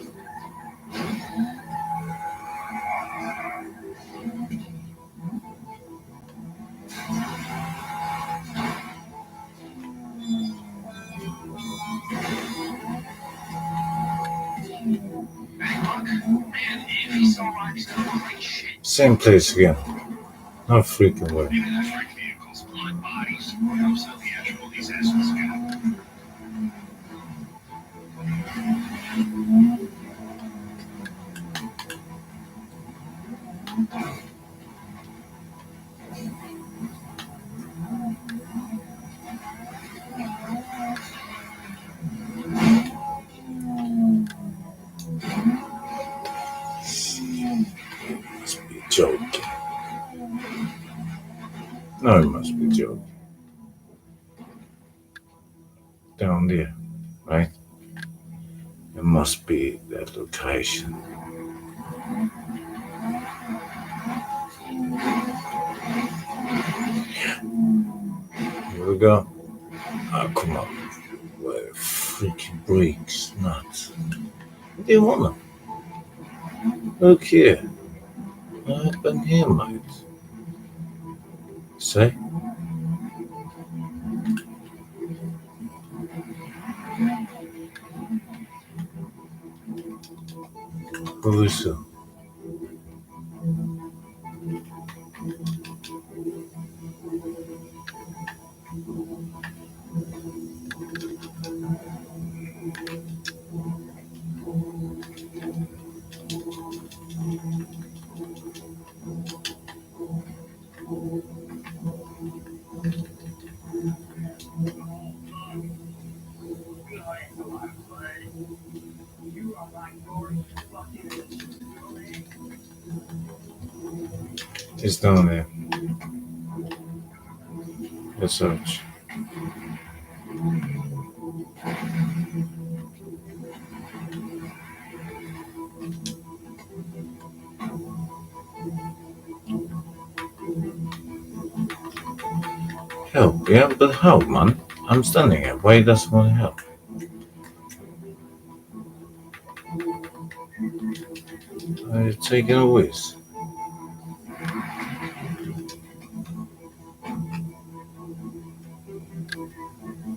Speaker 9: Same place again. No freaking way.
Speaker 10: Maybe that's right vehicles, blood bodies. Helps out the actual these assholes again.
Speaker 9: Must be joking. No, it must be joking. Down there, right? It must be that location. Here we go. Oh, come on. Where freaking breaks nuts. What do you want? Look here. What happened here, mate? Say? Who is it? It's down there. Let's search. Help, yeah, but how, man? I'm standing here. Why doesn't want help? Are you taking a whiz?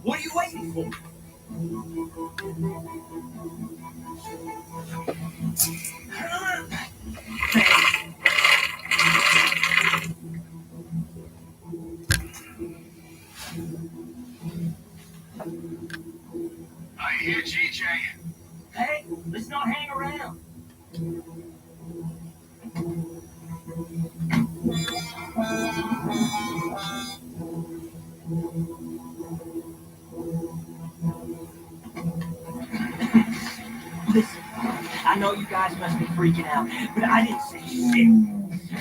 Speaker 10: What are you waiting for? I hear GJ. Hey, let's not hang around. Listen, I know you guys must be freaking out, but I didn't say shit.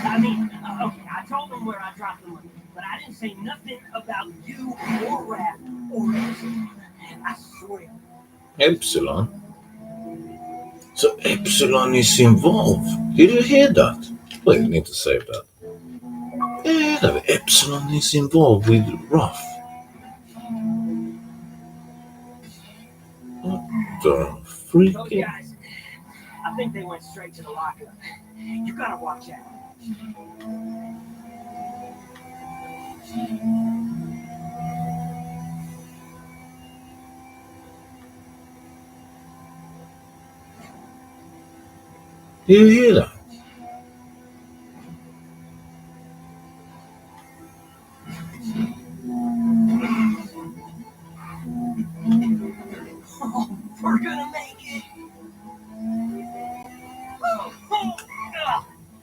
Speaker 10: I mean, okay, I told them where I dropped the money, but I didn't say nothing about you or Rap or Epsilon. I swear.
Speaker 9: Epsilon? So Epsilon is involved. Did you hear that? Well, you need to save that. Yeah, that Epsilon is involved with Ruff. What the
Speaker 10: Those
Speaker 9: freaking...
Speaker 10: guys, I think they went straight to the lockup. You gotta watch out.
Speaker 9: Do you hear that?
Speaker 10: We're gonna make it.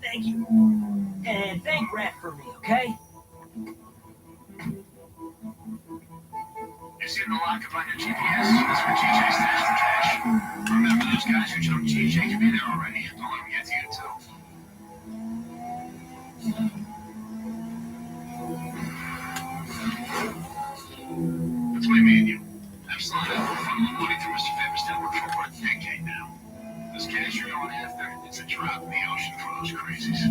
Speaker 10: Thank you. And thank Rat for me, okay? It's in the lockup on your GPS. That's where GJ stashed the cash. Remember, those guys who jumped GJ can be there already. Don't let them get to you, too. Between me and you, Epsilon has been funneling money through Mr. Favor's network for over a decade now. This cash you're going after, it's a drop in the ocean for those crazies.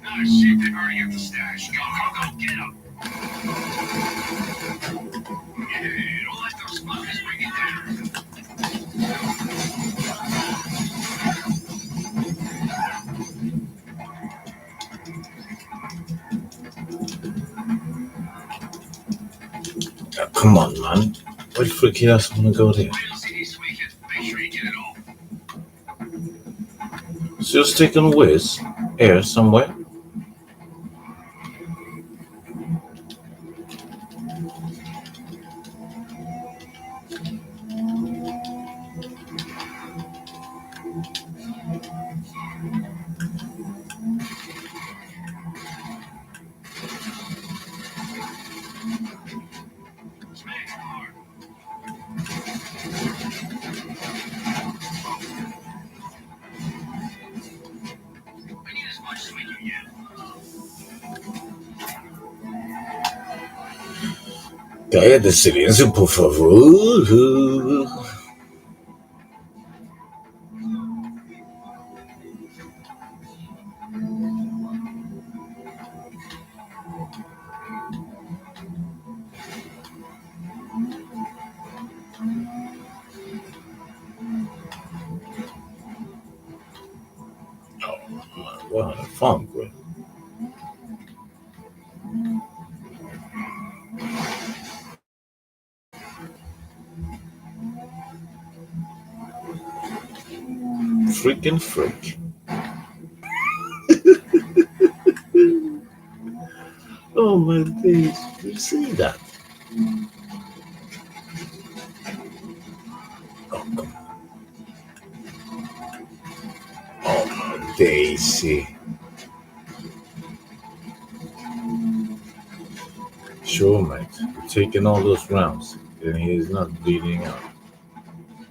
Speaker 10: Oh shit, they've already got the stash. Go, get them. Yeah, don't let those fuckers bring you down.
Speaker 9: Come on, man. Why the freak he doesn't want to go there?
Speaker 10: Wait till see this weekend. Make sure you get it all.
Speaker 9: So you're taking a whiz? Here, somewhere?
Speaker 10: Smash hard. I need as much as we can get.
Speaker 9: Cállate, silencio, por favor. What a funk, bro. Freaking freak. Oh my days, you see that? Oh, come on. Daisy. Sure, mate. You're taking all those rounds, and he's not bleeding out.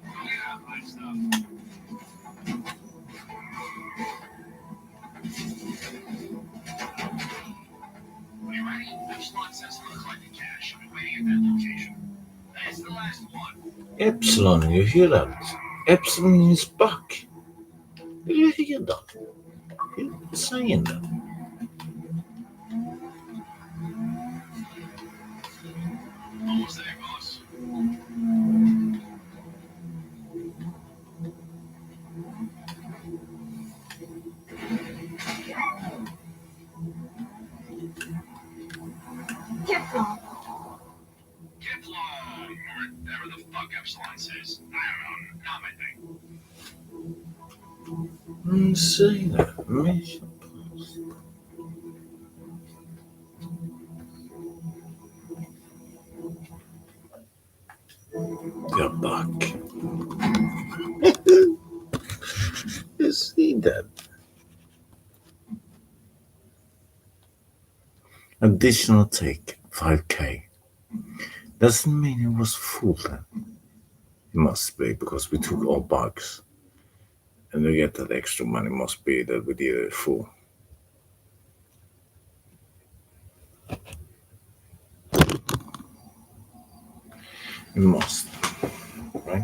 Speaker 10: Yeah, my stuff. Are you ready? Epsilon says he'll collect the cash. I'll be waiting at that location. That's the last one.
Speaker 9: Epsilon, you hear that? Epsilon is back. Did you hear that? He's saying that.
Speaker 10: Almost there, boss.
Speaker 3: Kipling.
Speaker 10: Kiplon, or whatever the fuck Epsilon says. I don't know. Not my thing.
Speaker 9: Say that. Mission post. They're back. You see that? Additional take 5k. Doesn't mean it was full then. It must be because we took all bugs. And to get that extra money must be that we did it full. It must. Right?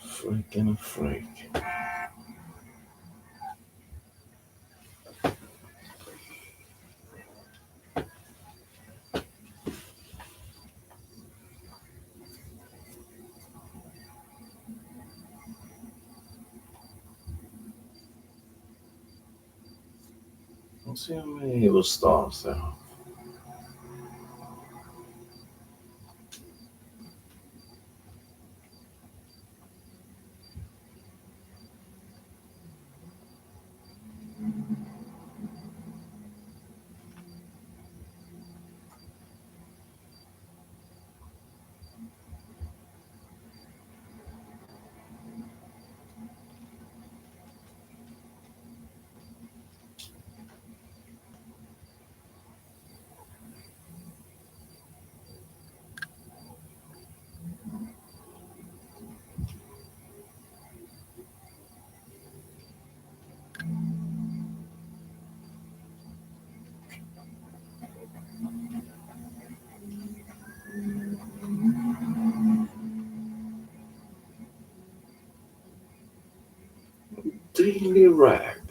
Speaker 9: Freaking freak. Let's see how many evil stars there are. Daily rag.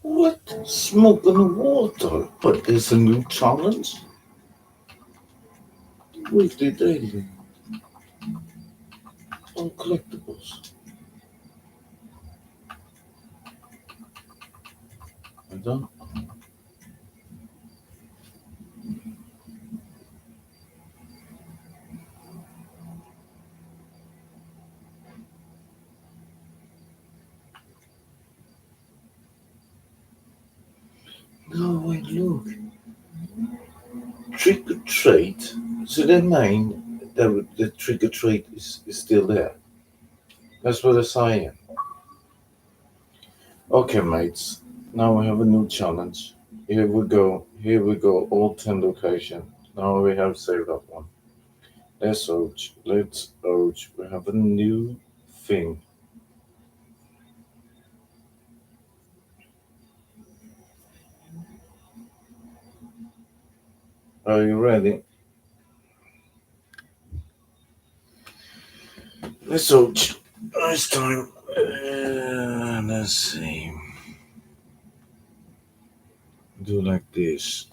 Speaker 9: What? Smoke on the water? But there's a new challenge? Weekly daily. All collectibles. I don't. No, wait, look. Trick or treat. So they mean that the trick or treat is still there. That's what they're saying. Okay, mates. Now we have a new challenge. Here we go. Here we go. All 10 locations. Now we have saved up one. Let's ouch. Let's ouch. We have a new thing. Are you ready? Let's ouch. It's time. Let's see. Do like this.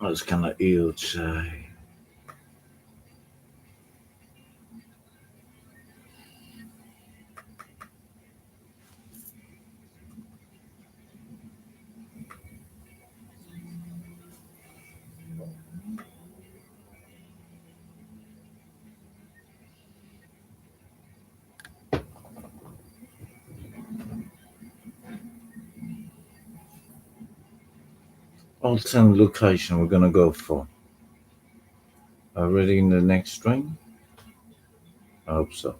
Speaker 9: That's kind of huge. All 10 location we're gonna go for. Are ready in the next string? I hope so.